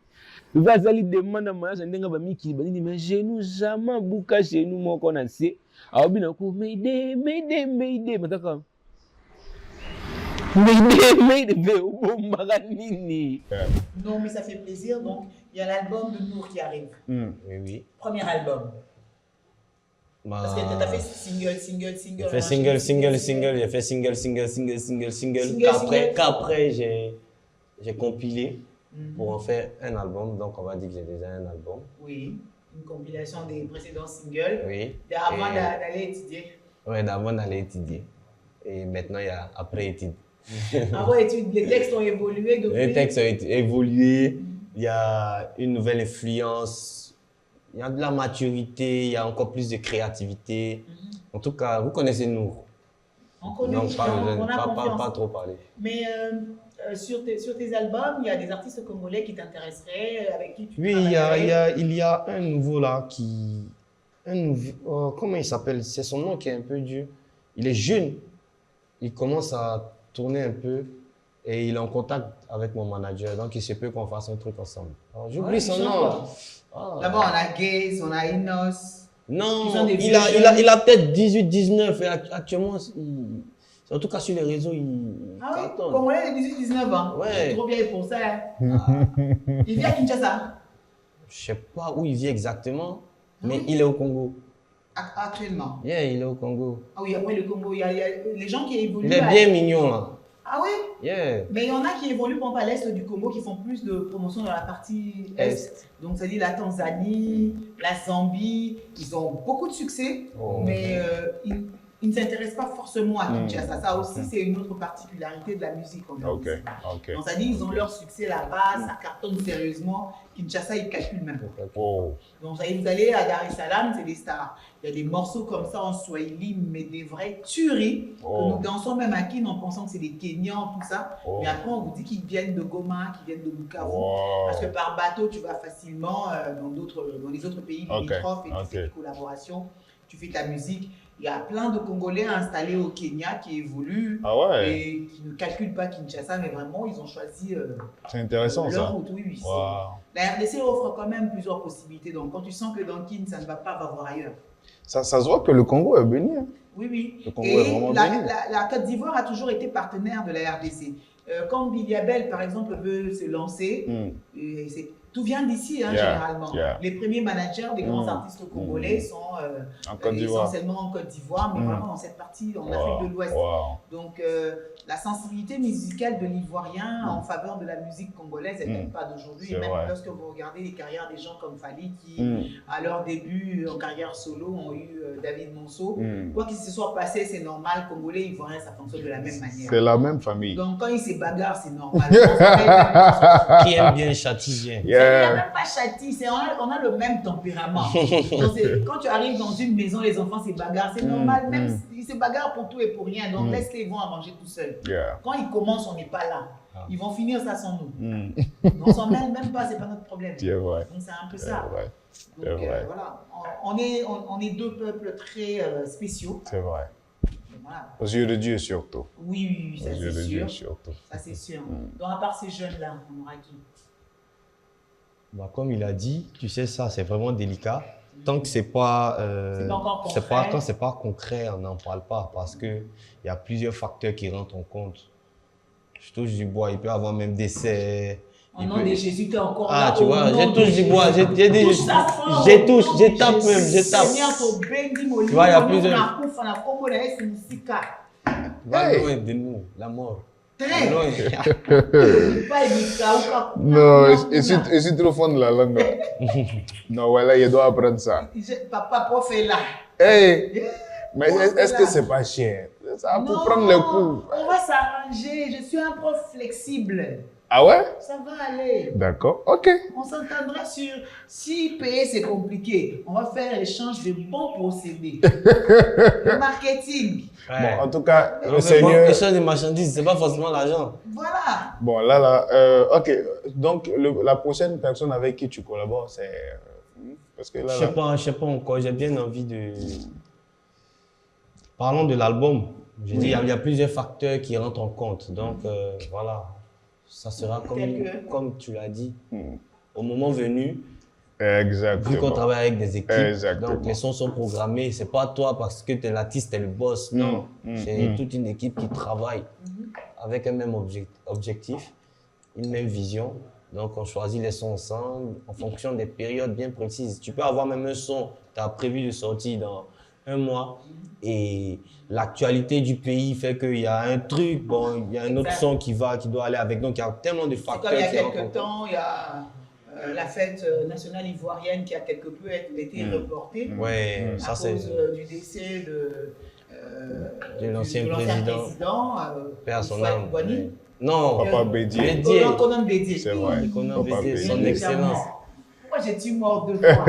Vasali demande en mariage ndenga ba miki banini mais chez nous jamais buka chez nous mon connaissé alors bien ko Mayday mataka Mayday Nini. Non mais ça fait plaisir donc il y a l'album de Nour qui arrive. Oui. Premier album. Parce que tu as fait single. J'ai fait single. Qu'après j'ai compilé pour en faire un album. Donc on va dire que j'ai déjà un album. Oui, une compilation des précédents singles. Oui. Avant d'aller étudier. Oui, avant d'aller étudier. Et maintenant il y a après étude. Après étude, les textes ont évolué depuis. Les textes ont évolué. Il y a une nouvelle influence. Il y a de la maturité, il y a encore plus de créativité. En tout cas, vous connaissez nous. On connaît, donc on a pas trop parler. Mais sur tes albums, il y a des artistes congolais qui t'intéresseraient, avec qui tu Oui, il y a un nouveau là qui... comment il s'appelle? C'est son nom qui est un peu dur. Il est jeune. Il commence à tourner un peu. Et il est en contact avec mon manager, donc il se peut qu'on fasse un truc ensemble. J'oublie son nom. D'abord, on a Gaze, on a Inos. Non, il a peut-être 18, 19 et actuellement, en tout cas sur les réseaux, il cartonne. Congolais de 18, 19 ans. Ouais. Trop bien pour ça. Il vient à Kinshasa. Je ne sais pas où il vit exactement, mais il est au Congo. Actuellement. Yeah, il est au Congo. Ah oui, après le Congo, il y a les gens qui évoluent. Il est bien mignon là. Ah oui? Yeah. Mais il y en a qui évoluent à l'est du Congo, qui font plus de promotion dans la partie est. Donc, c'est-à-dire la Tanzanie, la Zambie. Ils ont beaucoup de succès, mais ils ne s'intéressent pas forcément à Kinshasa. Ça aussi, c'est une autre particularité de la musique. Donc, c'est-à-dire ils ont leur succès là-bas, ça cartonne sérieusement. Kinshasa, ils calculent même pas. Donc, vous allez à Dar es Salaam, c'est des stars. Il y a des morceaux comme ça en Swahili, mais des vraies tueries. Que nous dansons même à Kin en pensant que c'est des Kenyans, tout ça. Mais après, on vous dit qu'ils viennent de Goma, qu'ils viennent de Bukavu. Parce que par bateau, tu vas facilement dans les autres pays limitrophes et tu fais des collaborations, tu fais ta musique. Il y a plein de Congolais installés au Kenya qui évoluent et qui ne calculent pas Kinshasa, mais vraiment, ils ont choisi c'est intéressant, leur route. Oui, la RDC offre quand même plusieurs possibilités. Donc, quand tu sens que dans Kin, ça ne va pas, va voir ailleurs. Ça se voit que le Congo est béni. Hein. Oui. Le Congo est vraiment béni. La Côte d'Ivoire a toujours été partenaire de la RDC. Quand Billy Abel, par exemple, veut se lancer, tout vient d'ici, généralement. Les premiers managers des grands artistes congolais sont essentiellement en Côte d'Ivoire, mais vraiment dans cette partie, en Afrique de l'Ouest. Donc, la sensibilité musicale de l'Ivoirien en faveur de la musique congolaise, elle n'est pas d'aujourd'hui. Et même lorsque vous regardez les carrières des gens comme Fally, qui, à leur début en carrière solo, ont eu David Monceau, quoi qu'il se soit passé, c'est normal. Congolais, Ivoiriens, ça fonctionne de la même manière. C'est la même famille. Donc, quand ils se bagarrent, c'est normal. Qui aime bien châtie bien. Il n'y a même pas châtie, on a le même tempérament. Donc, quand tu arrives dans une maison, les enfants se bagarrent, c'est normal, même ils se bagarrent pour tout et pour rien, donc laisse-les, ils vont à manger tout seuls. Quand ils commencent, on n'est pas là. Ils vont finir ça sans nous. On s'en mêle même pas, c'est pas notre problème. Donc c'est un peu ça. Donc voilà, on est deux peuples très spéciaux. C'est vrai. Voilà. Aux yeux de Dieu surtout. Oui, ça c'est sûr. Surtout. Ça c'est sûr. Donc à part ces jeunes-là, on aura qui? Comme il a dit, tu sais, ça c'est vraiment délicat. Tant que c'est pas concret, on n'en parle pas parce que il y a plusieurs facteurs qui rentrent en compte. Je touche du bois, il peut y avoir même décès. Au nom de Jésus, tu es encore là. Tu vois, je touche du bois, je tape même, je tape. Tu vois, il y a plusieurs. Va Hey. loin de nous, la mort. Très. Loin. Pas Emika ou Non, je suis trop fond de la langue. Non, voilà, il doit apprendre ça. Papa prof est là. Hey, mais est-ce que c'est pas cher? Ça pour prendre le coup. On va s'arranger. Je suis un prof flexible. Ah ouais? Ça va aller. D'accord, ok. On s'entendra sur si payer c'est compliqué. On va faire échange de bons procédés. Le marketing. Bon, en tout cas, le Bon, Seigneur... échange de marchandises, c'est pas forcément l'argent. Voilà. Bon, là, ok. Donc, la prochaine personne avec qui tu collabores, c'est... Parce que là, Je sais pas encore, j'ai bien envie de... Parlons de l'album. Je dis, il y a plusieurs facteurs qui rentrent en compte. Donc, voilà, ça sera comme tu l'as dit, au moment venu, exactement. vu qu'on travaille avec des équipes, Exactement. donc les sons sont programmés. C'est pas toi parce que tu es l'artiste, tu es le boss. Non, c'est toute une équipe qui travaille avec un même objectif, une même vision. Donc, on choisit les sons ensemble en fonction des périodes bien précises. Tu peux avoir même un son, tu as prévu de sortir dans un mois et l'actualité du pays fait qu'il y a un truc, bon, il y a un autre son qui doit aller avec. Donc, il y a tellement de facteurs. Comme il y a quelques temps, il y a la fête nationale ivoirienne qui a quelque peu été reportée à cause du décès de l'ancien président Père son Houphouët âme. Boigny. Non, Papa Bédier. Conan Bédier. C'est vrai. Conan Papa Bédier, Bédier. son excellence. Moi, j'ai tué mort 2 fois.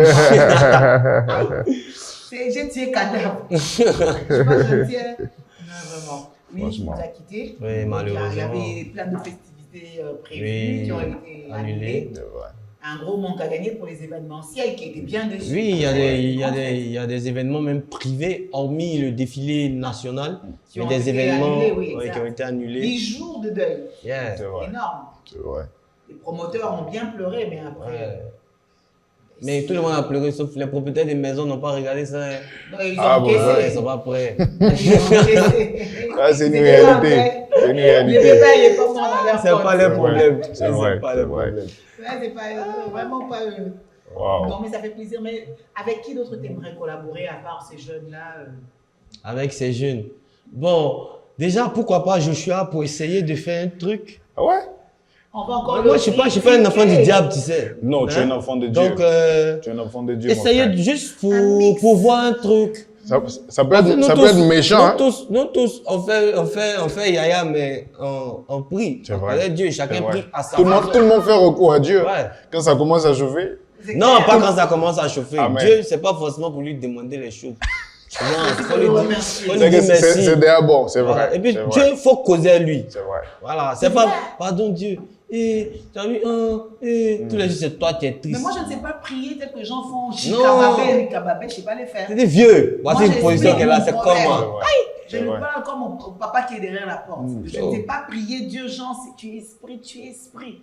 J'ai tué cadavre. Je sais pas, je tiens. Non, vraiment. Oui, il Franchement. nous a quittés. Oui, Donc, malheureusement. il y avait plein de festivités prévues Oui, qui ont été annulées. annulées. C'est vrai. Un gros manque à gagner pour les événementiels qui étaient bien déçus. Oui, il y a des événements même privés, hormis le défilé national, Qui mais ont des été événements annulés, oui, qui exact. ont été annulés. 10 jours de deuil. Yeah. C'est vrai. Énorme. C'est vrai. Les promoteurs ont bien pleuré, mais après. Ouais. Mais tout le monde a pleuré, sauf les propriétaires des maisons n'ont pas regardé ça. Hein. Non, ils ont Ah bon, encaissé. Ils sont pas prêts. Ils ont encaissé. Ah, c'est une C'était réalité. pas vrai. C'est une Les réalité. bétails n'est pas mort dans leur C'est pas compte. le problème. C'est vrai, pas c'est le vrai. problème. Ouais, c'est pas vraiment pas eux. Wow. Non, mais ça fait plaisir. Mais avec qui d'autre t'aimerais collaborer à part ces jeunes-là Avec ces jeunes. Bon, déjà, pourquoi pas Joshua pour essayer de faire un truc. Ah ouais? On va encore. Moi, je suis pas un enfant du diable, tu sais. Non, tu es un Hein? enfant de Dieu. Donc, Tu es un enfant de Dieu, mon essayez frère. juste Un mix. pour voir un truc. Ça peut Parce que être méchant, hein? Nous tous, on fait yaya, mais on prie. C'est On vrai. connaît Dieu, chacun C'est vrai. prie à sa Tout le façon. monde fait recours à Dieu. Ouais. Quand ça commence à chauffer, Non, pas quand ça commence à chauffer. Amen. Dieu, c'est pas forcément pour lui demander les choses. Non, faut lui dire, faut lui c'est dire que merci. c'est déjà bon, c'est Voilà. vrai. Et puis c'est Dieu, vrai. il faut causer à lui. C'est vrai. Voilà, c'est pas, pardon Dieu. Et tu as vu, tous les jours c'est toi qui es Mais triste. moi, je ne sais pas prier tel que les gens font. Non. Chikababé, je ne sais pas les faire. C'est des vieux. Moi, Voici une position j'explique qu'elle a, mon c'est problème. C'est comment. vrai. Je C'est ne vrai. parle comme mon papa qui est derrière la porte. Je ne Oh. sais pas prier Dieu, Jean, si tu es esprit, tu es esprit.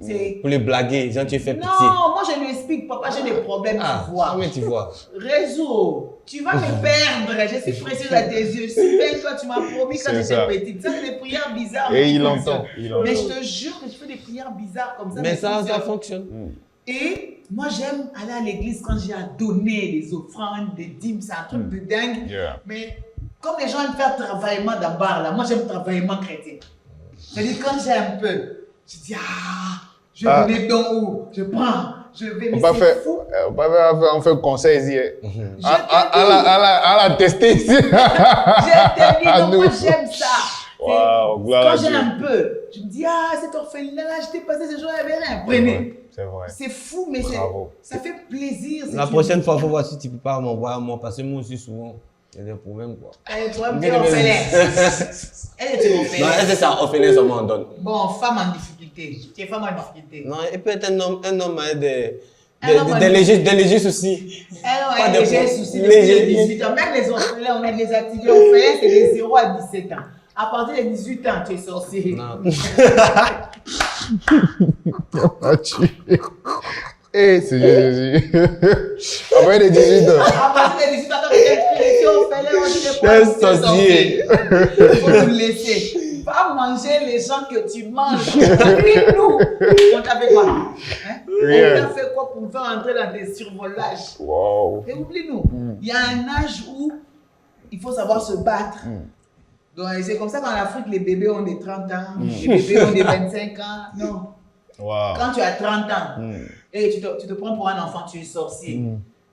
C'est... Pour les blaguer, genre tu fais pitié. Non, moi je lui explique, papa, j'ai des problèmes, Ah, tu vois. mais tu vois. Réseau, tu vas me perdre, je suis précieuse à tes yeux. Super, toi, tu m'as promis quand C'est ça. j'étais petite. Ça, c'est des prières bizarres. Et mais il qui entend. fonctionnent. Il Mais je entend. te jure que je fais des prières bizarres comme ça. Mais ça fonctionnent. fonctionne. Et moi, j'aime aller à l'église quand j'ai à donner les offrandes, les dîmes, c'est un truc de dingue. Yeah. Mais comme les gens aiment faire travaillement d'abord, là, moi j'aime travaillement chrétien. C'est-à-dire quand j'ai un peu, je dis je vais donner don où, je prends, je vais, mais On c'est fou. on fait conseil ici. Je À la tester ici. t'ai dit, À donc moi nous. j'aime ça. Waouh, gloire à Quand j'ai Dieu. un peu, je me dis, cet orphelinat-là, je t'ai passé ce jour, il n'y avait rien. C'est Prenez. vrai, c'est vrai. C'est fou, mais Bravo. ça fait plaisir. La prochaine fois, il faut voir si tu peux pas m'envoyer à moi, parce que moi aussi, souvent, il y a des problèmes, quoi. Elle est orphelin. Elle est Non, orphelin. c'est ça, orphelin, seulement on donne. Bon, femme en difficulté. Tu es femme en difficulté. Non, il peut être un homme avec des homme légers soucis. Alors, Pas elle de a déjà pro- soucis léger. depuis les 18 ans. Même les orphelins, on a des activités orphelins, c'est des 0 à 17 ans. À partir de 18 ans, tu es sorcier. Non. Ah, tu... Eh, Seigneur Jésus. Après les 18 ans. À partir de 18 ans, tu es orphelin, on dit Tu es sorcier. Il faut nous laisser. Va manger les gens que tu manges. Oublie-nous. On t'a fait quoi hein? Rien. On t'a fait quoi pour nous faire entrer dans des survolages? Wow. Et oublie-nous. Il y a un âge où il faut savoir se battre. Donc, c'est comme ça qu'en Afrique, les bébés ont des 30 ans, les bébés ont des 25 ans. Non. Wow. Quand tu as 30 ans et tu te prends pour un enfant, tu es sorcier.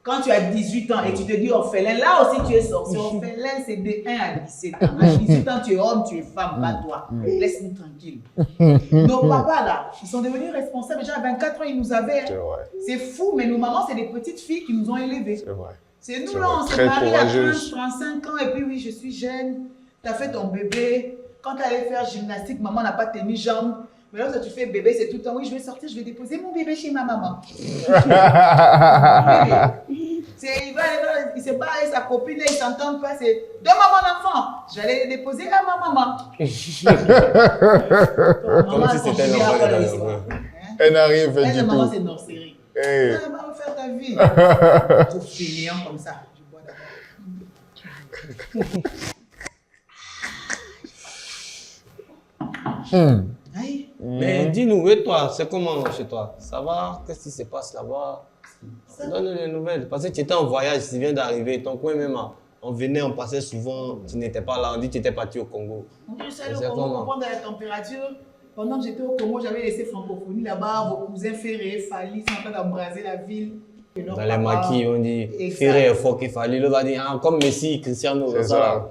Quand tu as 18 ans et tu te dis orphelin, là aussi tu es sorcier. Orphelin, c'est de 1 à 17 ans. À 18 ans, tu es homme, tu es femme, pas toi. Laisse-nous tranquille. Nos papas, là, ils sont devenus responsables. Déjà à 24 ans, ils nous avaient. C'est fou, mais nos mamans, c'est des petites filles qui nous ont élevés. C'est vrai. C'est nous, là, on s'est mariés à 30, 35 ans, et puis oui, je suis jeune. Tu as fait ton bébé. Quand tu allais faire gymnastique, maman n'a pas tenu jambes. Mais lorsque tu fais bébé, c'est tout le temps, oui, je vais sortir, je vais déposer mon bébé chez ma maman. Il ne s'est pas avec sa copine, ils ne s'entendent pas, c'est donne-moi mon enfant, je vais aller le déposer à ma maman. Comme si c'était un enfant. Elle n'a rien fait du maman, tout. c'est nurserie. Hey. Elle va faire ta vie. Pour finir comme ça. Je bois d'abord. Aïe. Mais dis-nous, et toi, c'est comment chez toi? Ça va? Qu'est-ce qui se passe là-bas? Donne-nous les nouvelles. Parce que tu étais en voyage, tu viens d'arriver. Ton coin même, on venait, on passait souvent. Tu n'étais pas là, on dit que tu étais parti au Congo. Je suis allé au Congo pour prendre la température. Pendant que j'étais au Congo, j'avais laissé francophonie là-bas. Vos cousins Ferré, Fali sont en train d'embraser la ville. Dans les maquis, on dit Ferré est fort qu'il fallait. L'autre va dire comme Messi, Cristiano. C'est ça.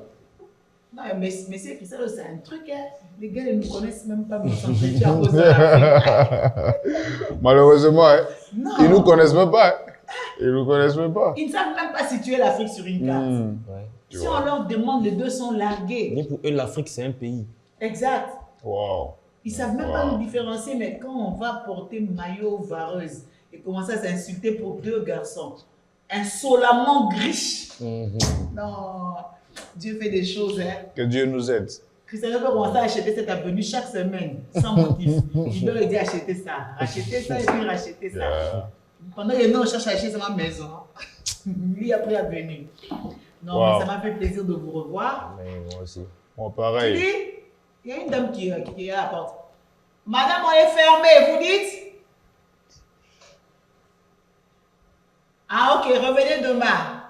Non, mais c'est Cristiano, c'est un truc. Hein. Les gars, ils ne nous connaissent même pas, mais ils sont très à cause de l'Afrique. Malheureusement, hein, Non. ils ne nous connaissent même pas. Ils ne nous connaissent même pas. Ils ne savent même pas situer l'Afrique sur une carte. Ouais. Si on leur demande, les deux sont largués. Mais pour eux, l'Afrique, c'est un pays. Exact. Wow. Ils ne savent même pas nous différencier, mais quand on va porter maillot vareuse et commencer à s'insulter pour deux garçons, insolemment griche. Non, Dieu fait des choses. Hein. Que Dieu nous aide. Cristiano peut commencer à acheter cette avenue chaque semaine, sans motif. Je leur ai dit acheter ça et puis racheter ça. Pendant que nous, on cherche à acheter ma maison. Lui a pris la venue. Non, mais ça m'a fait plaisir de vous revoir. Mais moi aussi. Bon, pareil. Il y a une dame qui est à la porte. Madame, on est fermé, vous dites? Ah, ok, revenez demain.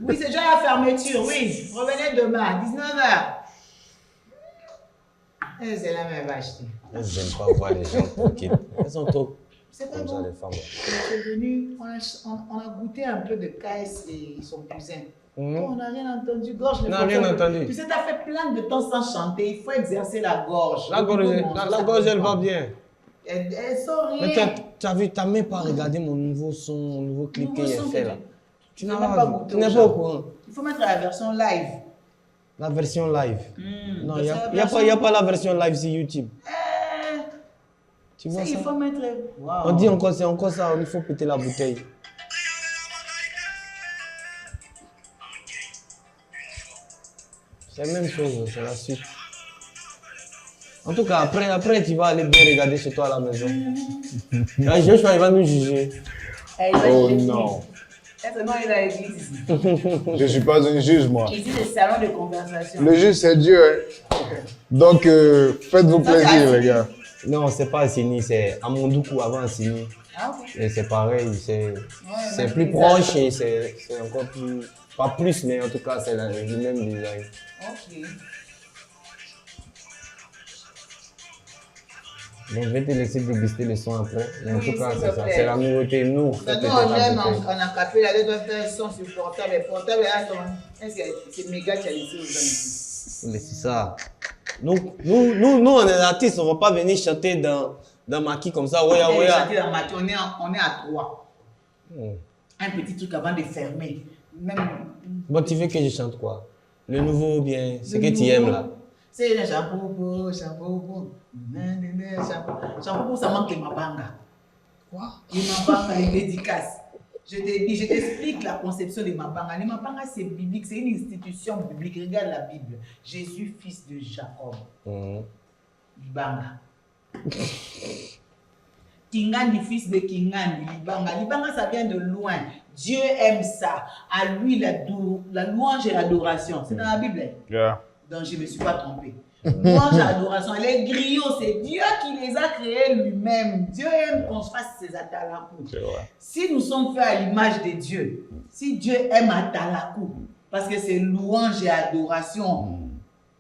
Oui, c'est déjà la fermeture, oui. Revenez demain, 19h. C'est la même acheter. Elles n'aiment pas voir les gens tranquilles. Elles sont trop C'est pas comme ça, bon. les femmes. On est venu, on a goûté un peu de KS et son cousin. On n'a rien entendu, gorge. On n'a rien entendu. Tu sais, tu as fait plein de temps sans chanter, il faut exercer la gorge. La gorge, elle va bien. Elle sort rien. Mais tu as vu, tu n'as même pas regardé mon nouveau son, mon nouveau clip que j'ai fait là. Tu n'as même pas pas vu. goûté Tu n'es aux pas au gens. courant. Il faut mettre la version live. La version live. Non, il Parce que n'y a pas la version live sur YouTube. Tu vois Il ça? faut mettre. Wow. On dit encore, c'est encore ça, il faut péter la bouteille. C'est la même chose, c'est la suite. En tout cas, après tu vas aller bien regarder chez toi à la maison. Joshua, il va nous juger. Oh non. Non, il a l'église ici. Je ne suis pas un juge, moi. Ici, c'est le salon de conversation. Le juge, c'est Dieu. Hein. Donc, faites-vous plaisir, les gars. Non, c'est pas Assini, c'est Amondoukou avant Assini. Ah, ok. Et c'est pareil, c'est même plus design. proche et c'est encore plus. Pas plus, mais en tout cas, c'est le même design. Ok. Donc, je vais te laisser déguster le son après. Mais en Oui, tout cas, s'il c'est te ça. plaît. C'est la nouveauté. Nous, Nous, on aime en acapé, là, doit faire un son sur portable. Et portable, là, c'est méga qualité aux gens. C'est ça. Nous, on est artistes, on ne va pas venir chanter dans Maki comme ça. Ouais, On ouais. est chanté dans Mathieu, on est à 3. Un petit truc avant de fermer. Même. Bon, tu veux que je chante quoi? Le nouveau ou bien ce que tu nouveau. aimes là? C'est le shampoo, shampoo. Shampoo, ça manque les mabanga. Quoi? Les mabanga, les dédicaces. Je t'explique la conception des mabanga. Les mabanga, c'est biblique, c'est une institution biblique. Regarde la Bible. Jésus, fils de Jacob. Libanga. Kingandi, fils de Kingandi, Libanga. Libanga, ça vient de loin. Dieu aime ça. À lui, la louange et l'adoration. C'est dans la Bible. Yeah. Donc, je ne me suis pas trompé. Louange et adoration. Les griots, c'est Dieu qui les a créés lui-même. Dieu aime qu'on se fasse ses atalakou. Si nous sommes faits à l'image de Dieu, si Dieu aime atalakou, parce que c'est louange et adoration,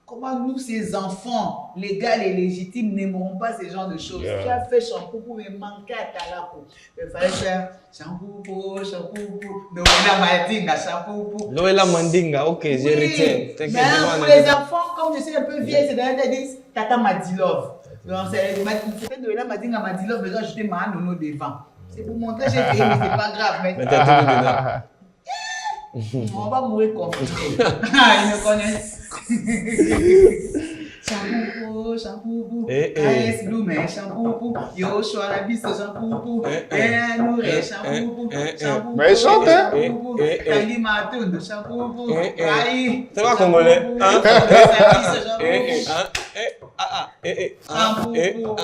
Comment nous, ces enfants, légaux et légitimes, n'aimeront pas ce genre de choses? Yeah. Tu as fait shampoo pour me manquer à Talako. Il fallait faire shampoo pour Noëlla Mandinga, shampoo pour. Noëlla Mandinga, ok, je retiens. Mais pour les enfants, comme je suis un peu vieille, c'est d'ailleurs qu'ils disent Tata Madilove. Donc c'était Noëlla Mandinga, Madilove, mais j'ai ajouté ma nono devant. C'est pour montrer que j'ai fait, mais c'est pas grave. Mais t'as tout dedans. On va mourir confiné. Ils me connaissent. Shampoo pour. AS Bloom, shampoo pour. Yoshua la bise, shampoo pour. Nouré, shampoo pour. Shampoo Mais chante, hein? Kali Matoun, shampoo pour. C'est pas congolais. Shampoo pour.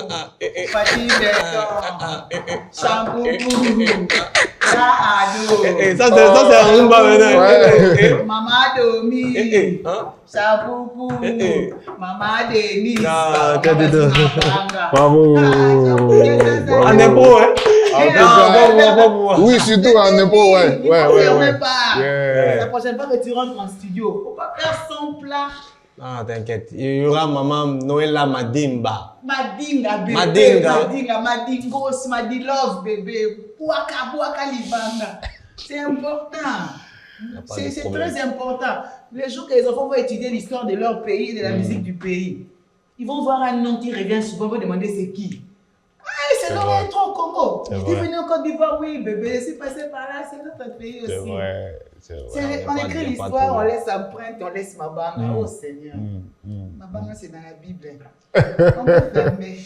Fatih Berton. Shampoo pour. Ça c'est un rumba maintenant. Maman Domi. Shampoo pour. Maman Denis. Bravo. En népo, hein? Oui, surtout en népo, ouais. La prochaine fois que tu rentres en studio, faut pas faire son plat. Ah, t'inquiète. Il y aura maman Noëlla Mandimba. Madinga, bébé. Madinga. Madingos, Madilove, bébé. Pouaka Libanga. C'est important. C'est très important. Les jours que les enfants vont étudier l'histoire de leur pays et de la musique du pays, ils vont voir un nom qui revient souvent, ils vont demander c'est qui. Ah, c'est leur intro au Congo. Je suis venu en Côte d'Ivoire, oui, bébé. Je suis passé par là, c'est notre pays aussi. C'est vrai. On écrit l'histoire, on laisse empreinte, on laisse Mabanga. Oh Seigneur. Mabanga, c'est dans la Bible. On peut fermer.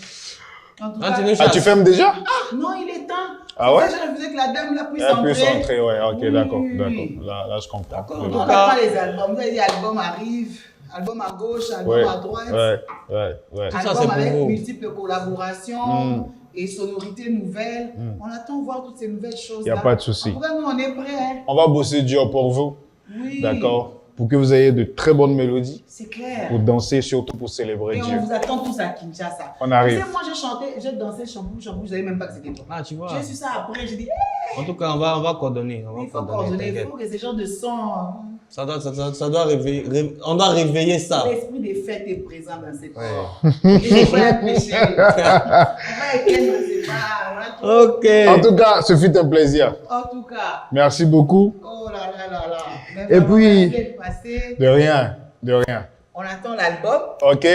En tout cas, Tu fermes déjà? non, il est temps. Ah ouais? Je faisais que la dame là puisse Elle puisse entrer. entrer, ouais. Ok, Oui, d'accord. oui. Là, je comprends. On attend les albums. Vous avez dit album arrive, album à gauche, album à droite. Ouais. Tout ça, Album c'est pour avec vous. multiples collaborations et sonorités nouvelles. On attend voir toutes ces nouvelles choses. Il n'y a pas de souci. En tout cas, nous, on est prêts. Hein. On va bosser dur pour vous. Oui. D'accord? Pour que vous ayez de très bonnes mélodies. C'est clair. Pour danser, surtout pour célébrer Et Dieu. on vous attend tous à Kinshasa. On arrive. Tu sais, moi, j'ai chanté, j'ai dansé shampoo, je ne savais même pas que c'était toi. Ah, tu vois. J'ai su ça après, j'ai dit, En tout cas, on va coordonner. il faut coordonner, il faut que ces genres de sons. Ça doit réveiller. On doit réveiller ça. L'esprit des fêtes est présent dans cette corps. Et je vais pécher. On va éteindre ces bars. Ok. En tout cas, ce fut un plaisir. En tout cas. Merci beaucoup. Oh là là là là. Et vraiment, puis- merci d'être passé. De rien. On attend l'album. Ok.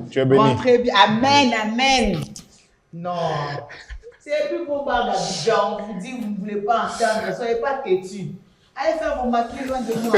Tu es béni. Rentrez bien. Amen. Non. C'est plus beau bar d'Abidjan. On vous dit, vous ne voulez pas entendre. Ne soyez pas têtus. Allez faire vos maquilles loin de moi.